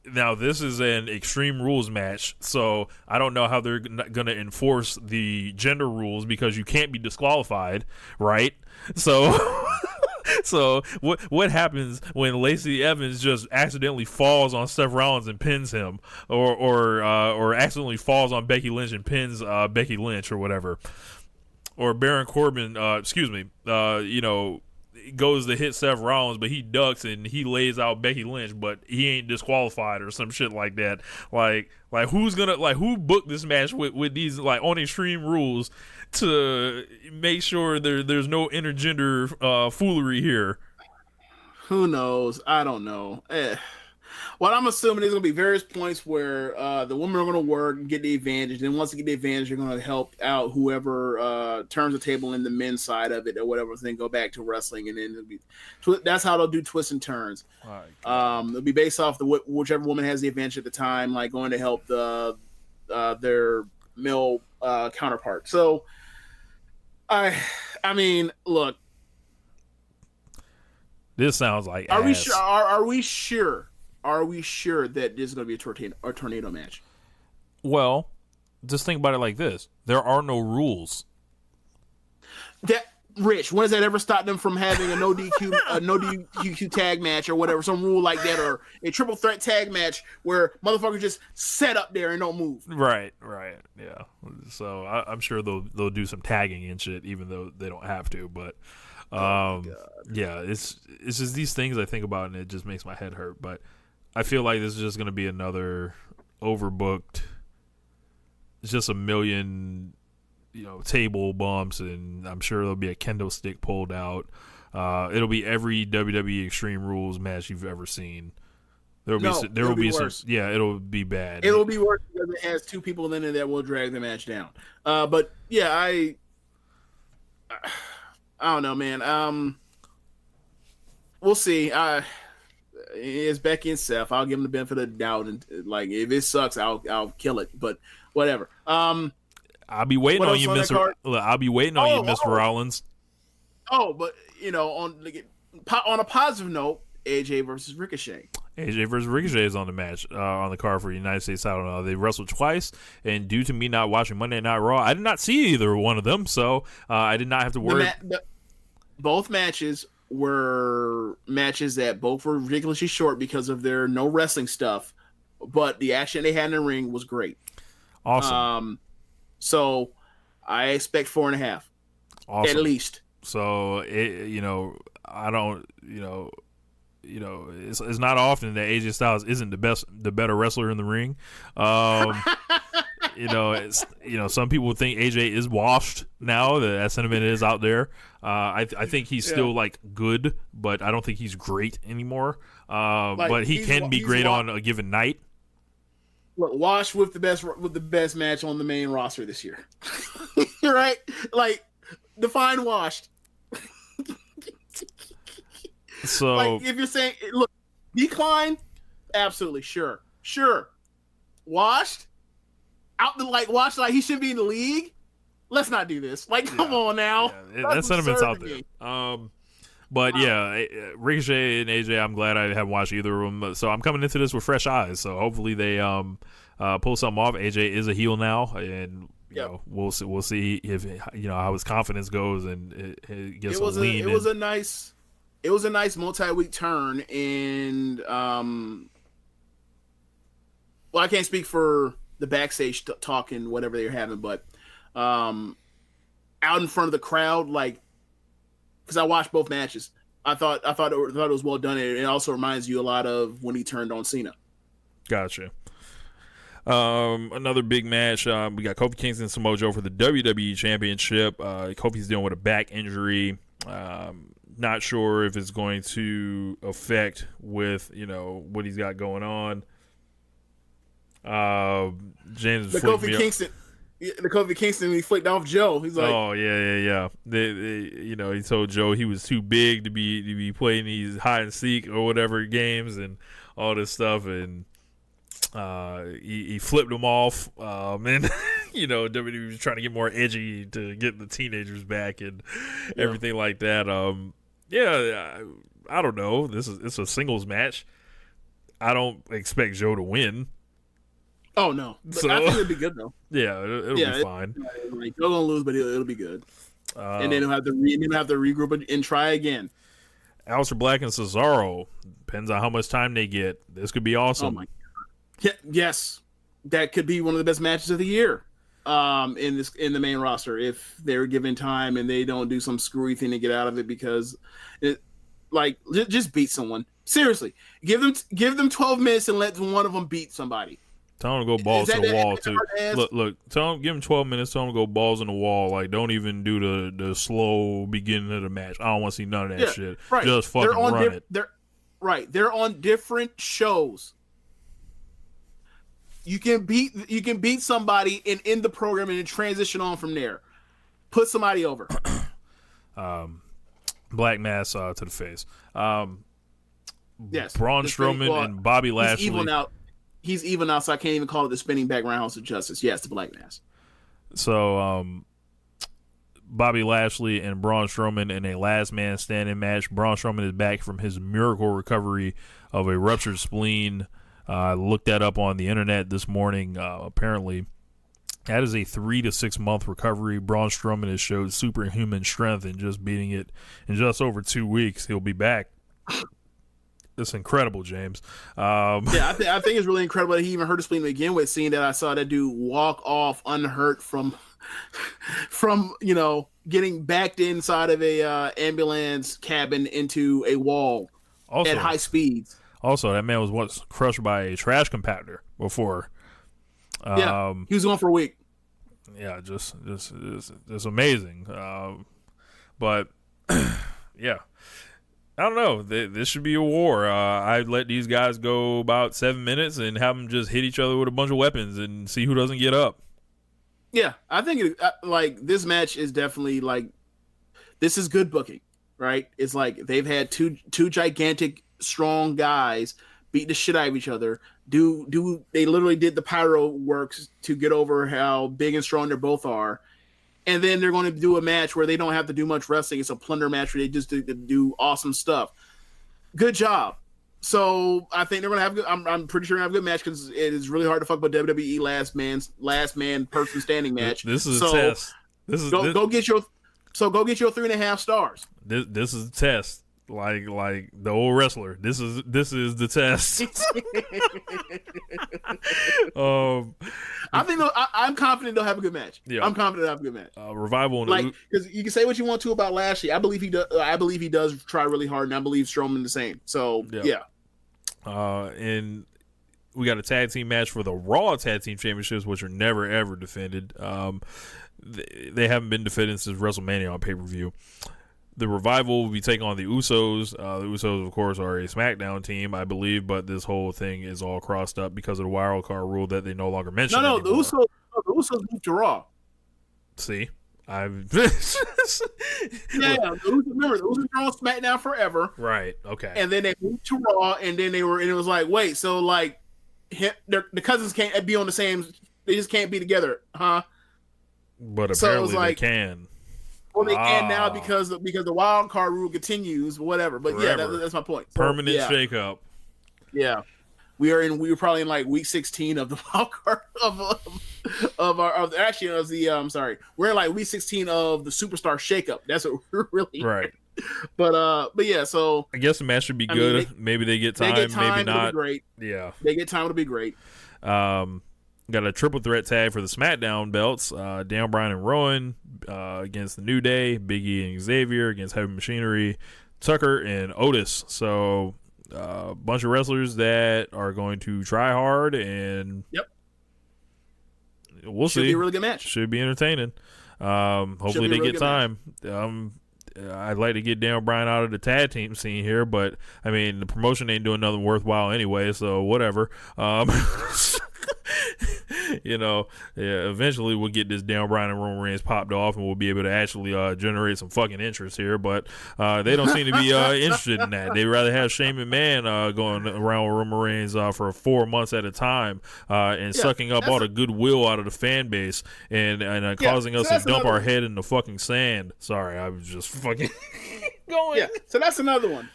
Now, this is an Extreme Rules match, so I don't know how they're going to enforce the gender rules, because you can't be disqualified, right? So so what happens when Lacey Evans just accidentally falls on Seth Rollins and pins him, or accidentally falls on Becky Lynch and pins Becky Lynch or whatever? Or Baron Corbin, goes to hit Seth Rollins, but he ducks and he lays out Becky Lynch, but he ain't disqualified or some shit like that. Like who booked this match with these, like, on Extreme Rules to make sure there's no intergender foolery here? Who knows? I don't know. Well, I'm assuming there's going to be various points where the women are going to work and get the advantage. And once they get the advantage, they're going to help out whoever turns the table in the men's side of it or whatever, then go back to wrestling. And then that's how they'll do twists and turns. It'll be based off whichever woman has the advantage at the time, like going to help their male counterpart. So, I mean, look. This sounds like Are we sure? Are we sure that this is going to be a tornado match? Well, just think about it like this: there are no rules. Rich, when has that ever stopped them from having a no DQ tag match or whatever, some rule like that, or a triple threat tag match where motherfuckers just set up there and don't move? Right, yeah. So I'm sure they'll do some tagging and shit, even though they don't have to. But yeah, it's just these things I think about, and it just makes my head hurt. But I feel like this is just going to be another overbooked. It's just a million, table bumps, and I'm sure there'll be a kendo stick pulled out. It'll be every WWE Extreme Rules match you've ever seen. It'll be bad. It'll be worse because it has two people in it that will drag the match down. But yeah, I don't know, man. We'll see. It's Becky and Seth. I'll give them the benefit of the doubt, and like if it sucks, I'll kill it. But whatever. I'll be waiting on you, Mr. I'll be waiting on you, Mr. Rollins. Oh, but on a positive note, AJ versus Ricochet. AJ versus Ricochet is on the match on the card for the United States title. They wrestled twice, and due to me not watching Monday Night Raw, I did not see either one of them, so I did not have to worry. Both matches were matches that both were ridiculously short because of their no wrestling stuff, but the action they had in the ring was great. Awesome. So I expect 4.5, awesome. at least. So I don't, it's not often that AJ Styles isn't the better wrestler in the ring. Some people think AJ is washed now. That sentiment is out there. I think he's still like good, but I don't think he's great anymore. But he can be great on a given night. Look, washed with the best match on the main roster this year. Right? Like, define washed. So, like, if you're saying, look, decline, absolutely, sure. Washed, washed like he should be in the league. Let's not do this. Like, come on now. Yeah, that sentiment's out there. But Ricochet and AJ, I'm glad I haven't watched either of them. So I'm coming into this with fresh eyes. So hopefully they pull something off. AJ is a heel now, and we'll see if how his confidence goes and it gets lean. It was a nice multi-week turn, and I can't speak for the backstage talk and whatever they're having, but out in front of the crowd, like, because I watched both matches, I thought it was well done. It also reminds you a lot of when he turned on Cena. Gotcha. Another big match. We got Kofi Kingston and Samoa Joe for the WWE Championship. Kofi's dealing with a back injury. Not sure if it's going to affect with what he's got going on. James, the Kofi Kingston, he flicked off Joe. He's like, oh yeah. He told Joe he was too big to be playing these hide and seek or whatever games and all this stuff, and he flipped him off. And WWE was trying to get more edgy to get the teenagers back and everything like that. I don't know. It's a singles match. I don't expect Joe to win. Oh no! So, I think it'll be good though. Yeah, it'll be fine. Like, they're gonna lose, but it'll be good. And then he'll have to regroup and try again. Aleister Black and Cesaro, depends on how much time they get. This could be awesome. Oh my God. Yes, that could be one of the best matches of the year. In the main roster, if they're given time and they don't do some screwy thing to get out of it, because just beat someone. Seriously, give them 12 minutes and let one of them beat somebody. Tell him to go balls to the wall too. Look. Give him 12 minutes. Tell him to go balls in the wall. Like, don't even do the slow beginning of the match. I don't want to see none of that shit. Right. Just fucking run it. They're on different shows. You can beat somebody and end the program and then transition on from there. Put somebody over. Black Mass to the face. Yes. Braun Strowman and Bobby Lashley. He's evil now, so I can't even call it the spinning back roundhouse of justice. Yes, the Black Mass. So, Bobby Lashley and Braun Strowman in a last man standing match. Braun Strowman is back from his miracle recovery of a ruptured spleen. I looked that up on the internet this morning. Apparently, that is a 3 to 6 month recovery. Braun Strowman has showed superhuman strength in just beating it in just over 2 weeks. He'll be back. It's incredible, James. I think it's really incredible that he even hurt his spleen to begin with, seeing that I saw that dude walk off unhurt from getting backed inside of a ambulance cabin into a wall at high speeds. Also, that man was once crushed by a trash compactor before. He was going for a week. Yeah, just amazing. But yeah. I don't know. This should be a war. I'd let these guys go about 7 minutes and have them just hit each other with a bunch of weapons and see who doesn't get up. Yeah, I think this match is definitely This is good booking, right? It's like they've had two gigantic, strong guys beat the shit out of each other. They literally did the pyro works to get over how big and strong they both are. And then they're going to do a match where they don't have to do much wrestling. It's a plunder match where they just do awesome stuff. Good job. So I think they're going to have good. I'm pretty sure they're going to have a good match because it is really hard to fuck with WWE last man person standing match. This is a test. Go get your 3.5 stars. This is a test. Like the old wrestler. This is the test. I'm confident they'll have a good match. Yeah. I'm confident they'll have a good match. Revival, because you can say what you want to about Lashley. I believe he does. I believe he does try really hard, and I believe Strowman the same. So yeah. And we got a tag team match for the Raw Tag Team Championships, which are never ever defended. They haven't been defended since WrestleMania on pay-per-view. The Revival will be taking on the Usos. The Usos, of course, are a SmackDown team, I believe, but this whole thing is all crossed up because of the wild card rule that they no longer mention. No, the Usos moved to Raw. See, remember the Usos were on SmackDown forever, right? Okay, and then they moved to Raw, and then it was like, wait, so like, the cousins can't be on the same. They just can't be together, huh? But apparently they can. Well, they can now because the wild card rule continues, whatever. But forever. Yeah, that's my point. Permanent shakeup. Yeah, we were probably in like week 16 of the wild card we're in like week 16 of the superstar shakeup. That's what we're really right. But yeah, so I guess the match should be good. Maybe they get time. Maybe not. It'll be great. Yeah, they get time. It'll be great. Got a triple threat tag for the SmackDown belts. Dan Bryan and Rowan against the New Day, Big E and Xavier against Heavy Machinery, Tucker and Otis. So a bunch of wrestlers that are going to try hard, and we'll see. Should be a really good match. Should be entertaining. Hopefully they get time. I'd like to get Dan Bryan out of the tag team scene here, but I mean the promotion ain't doing nothing worthwhile anyway, so whatever. Eventually we'll get this Dan Bryan and Roman Reigns popped off, and we'll be able to actually generate some fucking interest here. But they don't seem to be interested in that. They'd rather have Shane McMahon going around with Roman Reigns for 4 months at a time and sucking up all the goodwill out of the fan base and causing us to dump our head in the fucking sand. Sorry, I was just fucking going. Yeah, so that's another one.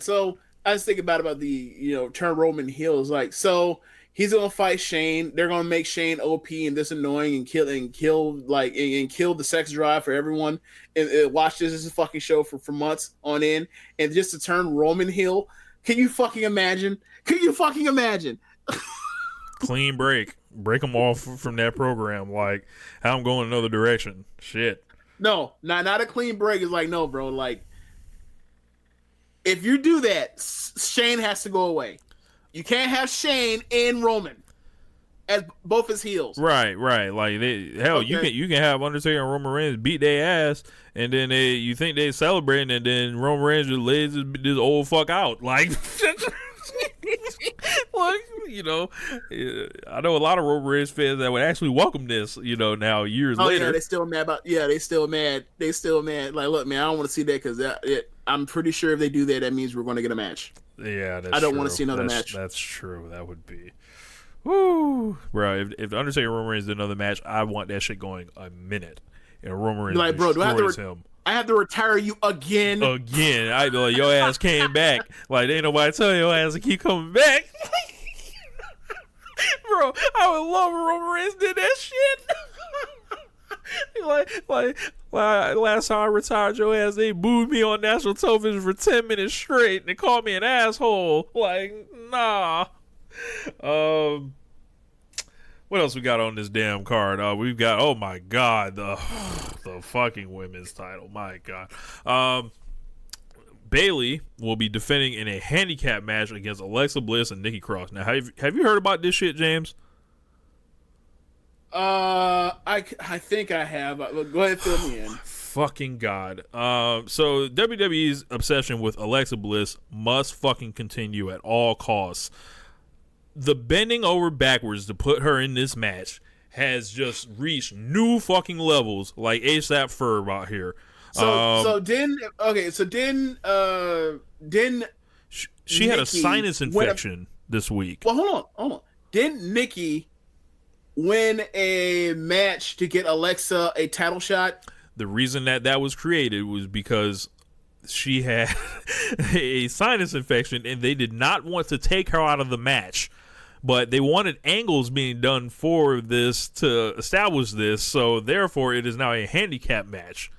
So I was thinking about the turn Roman heels, like, so he's gonna fight Shane. They're gonna make Shane OP and this annoying and kill the sex drive for everyone. And watch this fucking show for months on end, and just to turn Roman heel. Can you fucking imagine? Clean break them off from that program. Like, how I'm going another direction. Shit. No, not a clean break. It's like, no, bro. Like, if you do that, Shane has to go away. You can't have Shane and Roman as both his heels. Right. Like, you can have Undertaker and Roman Reigns beat their ass, and then you think they celebrating, and then Roman Reigns just lays this old fuck out. Like, I know a lot of Roman Reigns fans that would actually welcome this. Now years later, yeah, they still mad about. Yeah, they still mad. Like, look, man, I don't want to see that because I'm pretty sure if they do that, that means we're going to get a match. Yeah, I don't want to see another match. That's true. That would be, woo, bro. If the Undertaker and Roman Reigns did another match, I want that shit going a minute. And Roman Reigns like, bro, destroys him. I have to retire you again. I'd be like, your ass came back. Like, ain't nobody telling your ass to keep coming back. Bro, I would love if Roman Reigns did that shit. like last time I retired your ass, they booed me on national television for 10 minutes straight and they called me an asshole. Like, nah. What else we got on this damn card? We've got, oh my god, the fucking women's title. My god. Bayley will be defending in a handicap match against Alexa Bliss and Nikki Cross. Now, have you heard about this shit, James? I think I have. Go ahead, fill me in. Fucking god. So WWE's obsession with Alexa Bliss must fucking continue at all costs. The bending over backwards to put her in this match has just reached new fucking levels, like ASAP Ferb out here. Then she had a Nikki sinus infection this week. Well, hold on. Didn't Nikki win a match to get Alexa a title shot? The reason that was created was because she had a sinus infection and they did not want to take her out of the match. But they wanted angles being done for this to establish this, so therefore it is now a handicap match.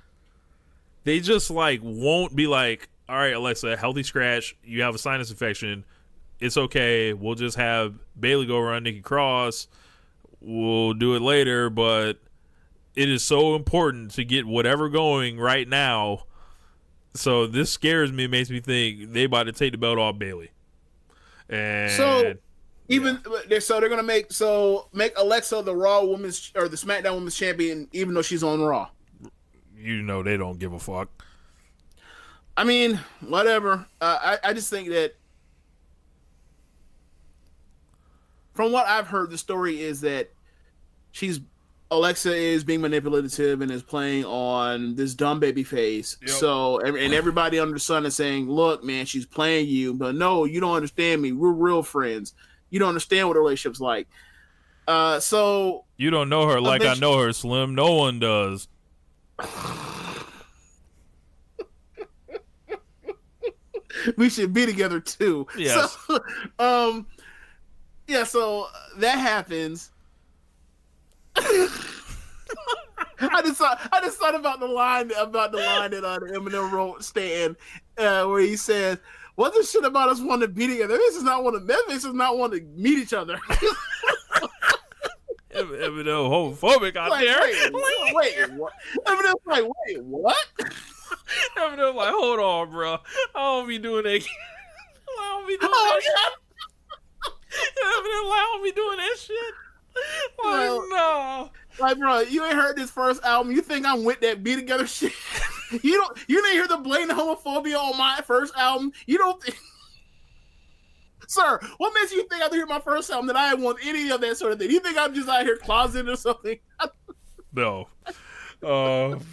They just won't be like, all right, Alexa, healthy scratch, you have a sinus infection, it's okay, we'll just have Bayley go around Nikki Cross, we'll do it later, but it is so important to get whatever going right now. So this scares me, makes me think they about to take the belt off Bayley. And so they're gonna make Alexa the Raw Women's or the SmackDown Women's Champion, even though she's on Raw. You know they don't give a fuck. I mean, whatever. I just think that from what I've heard, the story is that Alexa is being manipulative and is playing on this dumb baby face. Yep. So, and everybody under the sun is saying, look, man, she's playing you, but no, you don't understand me. We're real friends. You don't understand what a relationship's like. So you don't know her like I know her, Slim. No one does. We should be together too. Yes. So, so that happens. I just thought about the line that Eminem wrote, Stan, where he says, "What this shit about us wanting to be together? This is not want to. Memphis does not want to meet each other." Eminem homophobic out there. Wait, what? Eminem's like, wait, what? Eminem like, hold on, bro. I don't be doing that. I don't be doing that shit. Eminem like, I don't be doing that shit. No. Like, bro, you ain't heard this first album. You think I'm with that be together shit? You didn't hear the blatant homophobia on my first album. You don't think... Sir, what makes you think after hearing my first album that I didn't want any of that sort of thing? You think I'm just out here closeted or something? No. Dude,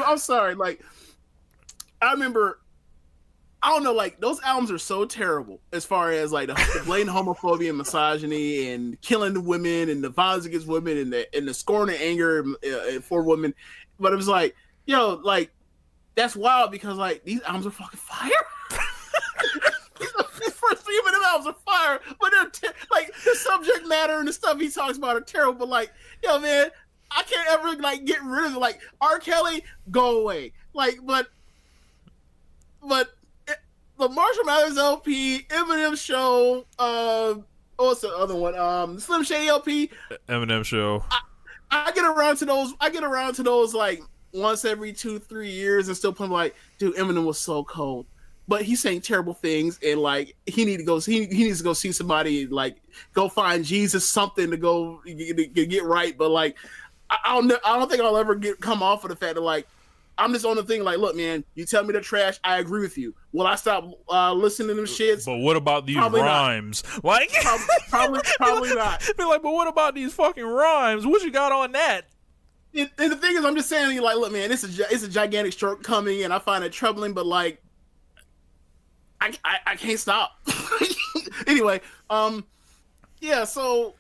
I'm sorry. Like, I remember, I don't know, like, those albums are so terrible as far as, like, the blatant homophobia and misogyny and killing the women and the violence against women and the scorn and anger for women. But it was like, yo, like, that's wild because, like, these albums are fucking fire. These first 3 minute albums are fire, but they're like, the subject matter and the stuff he talks about are terrible. But, like, yo, man, I can't ever, like, get rid of it. Like, R. Kelly, go away. Like, but the Marshall Mathers LP, Eminem Show, what's the other one? Slim Shady LP, Eminem Show. I get around to those like once every 2-3 years and still put like, dude, Eminem was so cold, but he's saying terrible things and like he needs to go see somebody, like go find Jesus, something to go get right. But like I don't think I'll ever come off of the fact that like I'm just on the thing like, look, man, you tell me they're trash, I agree with you. Will I stop listening to them shits? But what about these probably rhymes? Not. Like, probably not. Be like, but what about these fucking rhymes? What you got on that? And the thing is, I'm just saying, like, look, man, it's a gigantic shortcoming, and I find it troubling. But like, I can't stop. Anyway, yeah. So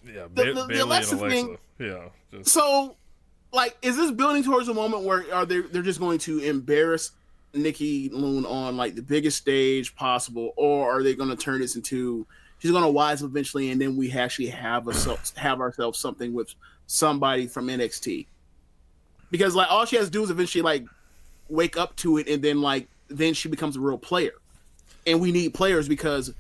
yeah, the Alexa thing. Yeah. So. Like, is this building towards a moment where they're just going to embarrass Nikki Loon on like the biggest stage possible, or are they going to turn this into she's going to wise eventually, and then we actually have ourselves something with somebody from NXT? Because like all she has to do is eventually like wake up to it, and then she becomes a real player, and we need players because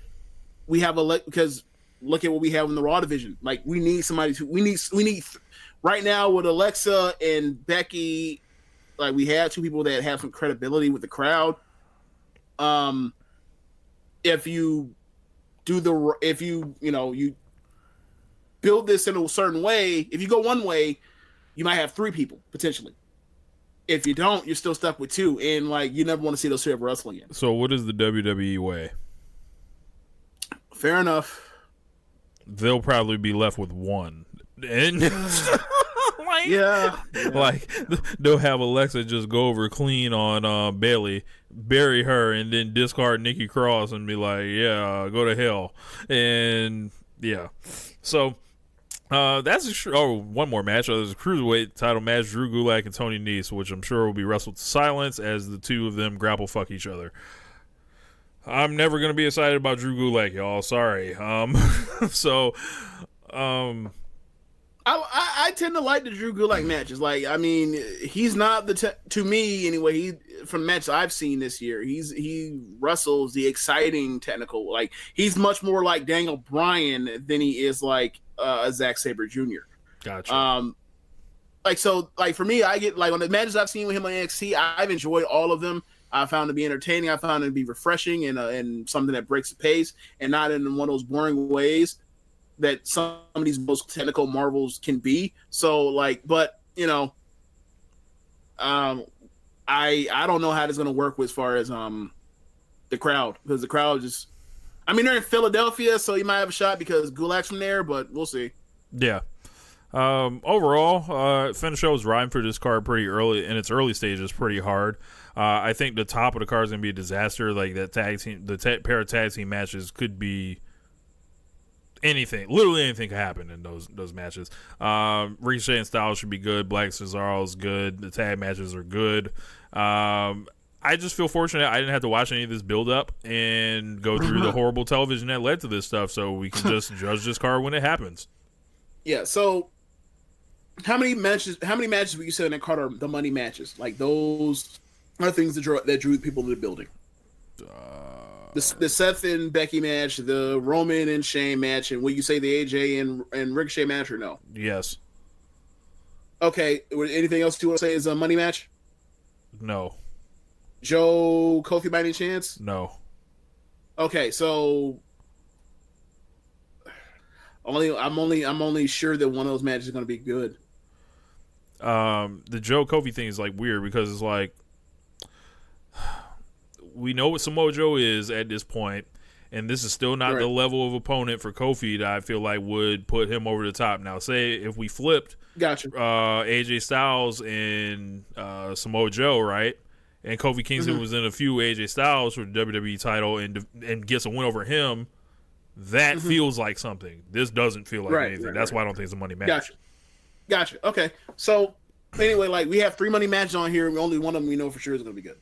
we have because look at what we have in the Raw division. Like we need somebody we need. Right now with Alexa and Becky, like we have 2 people that have some credibility with the crowd. If you build this in a certain way, if you go one way, you might have 3 people potentially. If you don't, you're still stuck with 2, and like you never want to see those 2 ever wrestle again. So what is the WWE way? Fair enough. They'll probably be left with 1. And like, Yeah. Like they'll have Alexa just go over clean on Bailey, bury her, and then discard Nikki Cross and be like, yeah, go to hell. And yeah, so that's one more match. There's a cruiserweight title match: Drew Gulak and Tony Nese, which I'm sure will be wrestled to silence as the two of them grapple fuck each other. I'm never gonna be excited about Drew Gulak, y'all. Sorry. I tend to like the Drew Gulak matches. Like, I mean, he's not to me anyway. He from matches I've seen this year, he wrestles the exciting technical. Like, he's much more like Daniel Bryan than he is like a Zack Sabre Jr. Gotcha. Like for me, I get like on the matches I've seen with him on NXT, I've enjoyed all of them. I found it to be entertaining. I found it to be refreshing and something that breaks the pace and not in one of those boring ways that some of these most technical marvels can be. So like, but you know, I don't know how it's going to work as far as the crowd, because the crowd just, I mean, they're in Philadelphia, so you might have a shot because Gulak's from there, but we'll see. Yeah. Overall, Finish show was riding for this card pretty early in its early stages, pretty hard. I think the top of the card is going to be a disaster. Like that tag team, pair of tag team matches could be anything. Literally anything could happen in those matches. Ricochet and Styles should be good. Black Cesaro is good. The tag matches are good. I just feel fortunate I didn't have to watch any of this build up and go through the horrible television that led to this stuff, so we can just judge this card when it happens. Yeah. So, how many matches would you say in that card are the money matches? Like, those are things that drew people to the building. The Seth and Becky match, the Roman and Shane match, and would you say the AJ and Ricochet match, or no? Yes. Okay. Anything else you want to say is a money match? No. Joe Kofi by any chance? No. Okay, so I'm only sure that one of those matches is going to be good. The Joe Kofi thing is like weird because it's like we know what Samoa Joe is at this point, and this is still not right. the level of opponent for Kofi that I feel like would put him over the top. Now, say if we flipped, gotcha, AJ Styles and Samoa Joe, right? And Kofi Kingston was in a few AJ Styles for the WWE title and gets a win over him. That feels like something. This doesn't feel like anything. That's why I don't think it's a money match. Gotcha. Okay. So anyway, like, we have 3 money matches on here. Only one of them we know for sure is going to be good.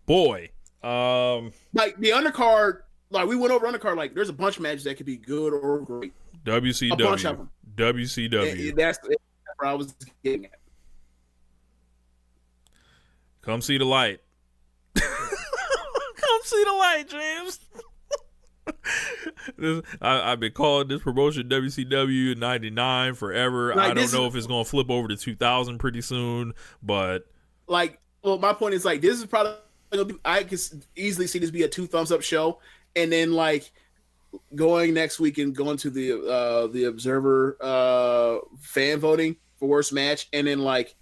Boy, like the undercard, like we went over undercard. Like, there's a bunch of matches that could be good or great. WCW, a bunch of them. WCW. That's where I was getting at. Come see the light. Come see the light, James. I've been calling this promotion WCW 99 forever. Like, I don't know if it's going to flip over to 2000 pretty soon, but like, well, my point is, like, this is probably, I could easily see this be a 2 thumbs up show, and then like going next week and going to the Observer fan voting for worst match, and then like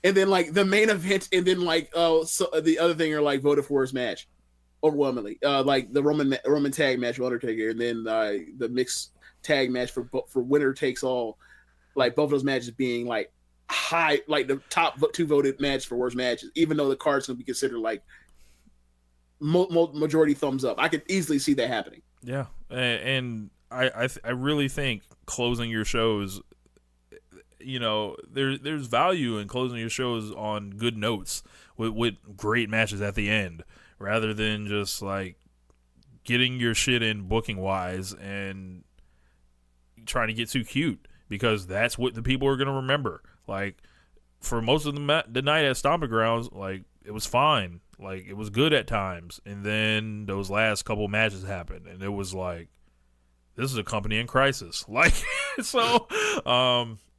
and then like the main event, and then like so the other thing are like voted for worst match overwhelmingly, like the Roman tag match with Undertaker, and then the mixed tag match for winner takes all, like both of those matches being like high, like the top 2 voted match for worst matches, even though the card's gonna be considered like majority thumbs up. I could easily see that happening. Yeah, and I really think closing your shows, you know, there's value in closing your shows on good notes with great matches at the end, rather than just like getting your shit in booking wise and trying to get too cute, because that's what the people are going to remember. Like, for most of the night at Stomping Grounds, like, it was fine. Like, it was good at times. And then those last couple matches happened, and it was like, this is a company in crisis. Like, so,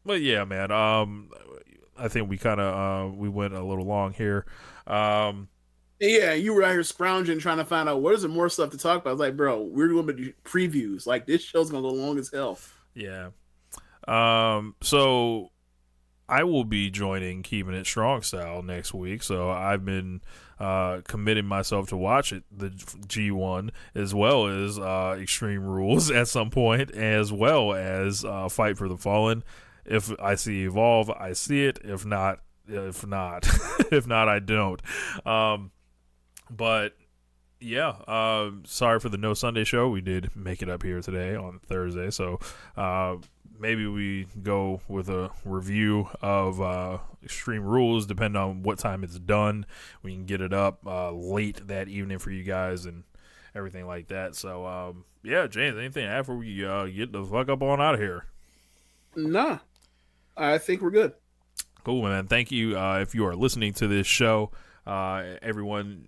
but yeah, man, I think we kind of, we went a little long here. Yeah, you were out here scrounging trying to find out what is there more stuff to talk about. I was like, bro, we're doing previews. Like, this show's going to go long as hell. Yeah. So I will be joining Keeping It Strong Style next week, so I've been committing myself to watch it, the G1, as well as Extreme Rules at some point, as well as Fight for the Fallen. If I see Evolve, I see it. If not, I don't. But yeah, sorry for the no Sunday show. We did make it up here today on Thursday, so maybe we go with a review of Extreme Rules, depending on what time it's done. We can get it up late that evening for you guys and everything like that. So yeah, James, anything after we get the fuck up on out of here? Nah, I think we're good. Cool, man. Thank you. If you are listening to this show, everyone,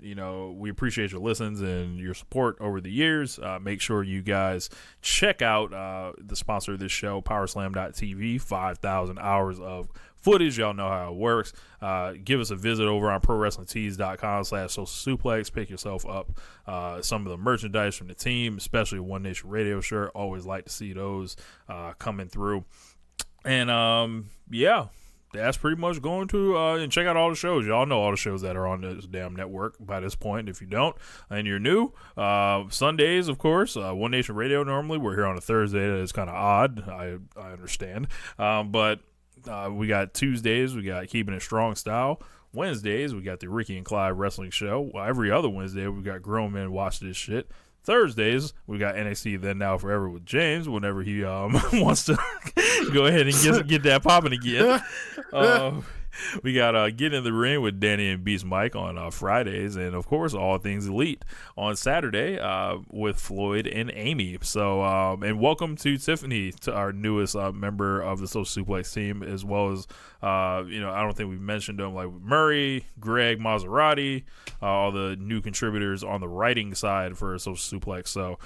we appreciate your listens and your support over the years. Make sure you guys check out the sponsor of this show, powerslam.tv. 5,000 hours of footage. Y'all know how it works. Give us a visit over on prowrestlingtees.com/social-suplex. Pick yourself up some of the merchandise from the team, especially One Nation Radio shirt. Always like to see those coming through. And yeah, that's pretty much going to and check out all the shows. Y'all know all the shows that are on this damn network by this point. If you don't and you're new, Sundays, of course, One Nation Radio. Normally we're here on a Thursday. That is kind of odd. I understand. But we got Tuesdays, we got Keeping It Strong Style. Wednesdays, we got the Ricky and Clyde Wrestling Show. Every other Wednesday, we got Grown Men Watch This Shit. Thursdays, we got NXT Then Now Forever with James whenever he wants to go ahead and get that popping again. We got Get in the Ring with Danny and Beast Mike on Fridays, and of course All Things Elite on Saturday with Floyd and Amy. So and welcome to Tiffany, to our newest member of the Social Suplex team, as well as I don't think we've mentioned them, like Murray, Greg, Maserati, all the new contributors on the writing side for Social Suplex. So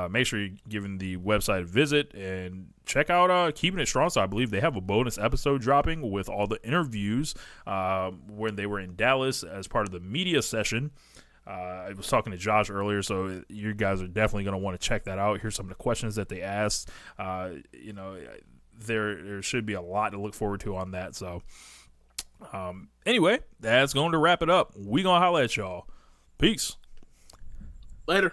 make sure you're giving the website a visit and check out Keeping It Strong. So I believe they have a bonus episode dropping with all the interviews when they were in Dallas as part of the media session. I was talking to Josh earlier, so you guys are definitely going to want to check that out. Here's some of the questions that they asked. There should be a lot to look forward to on that. So anyway, that's going to wrap it up. We going to holla at y'all. Peace. Later.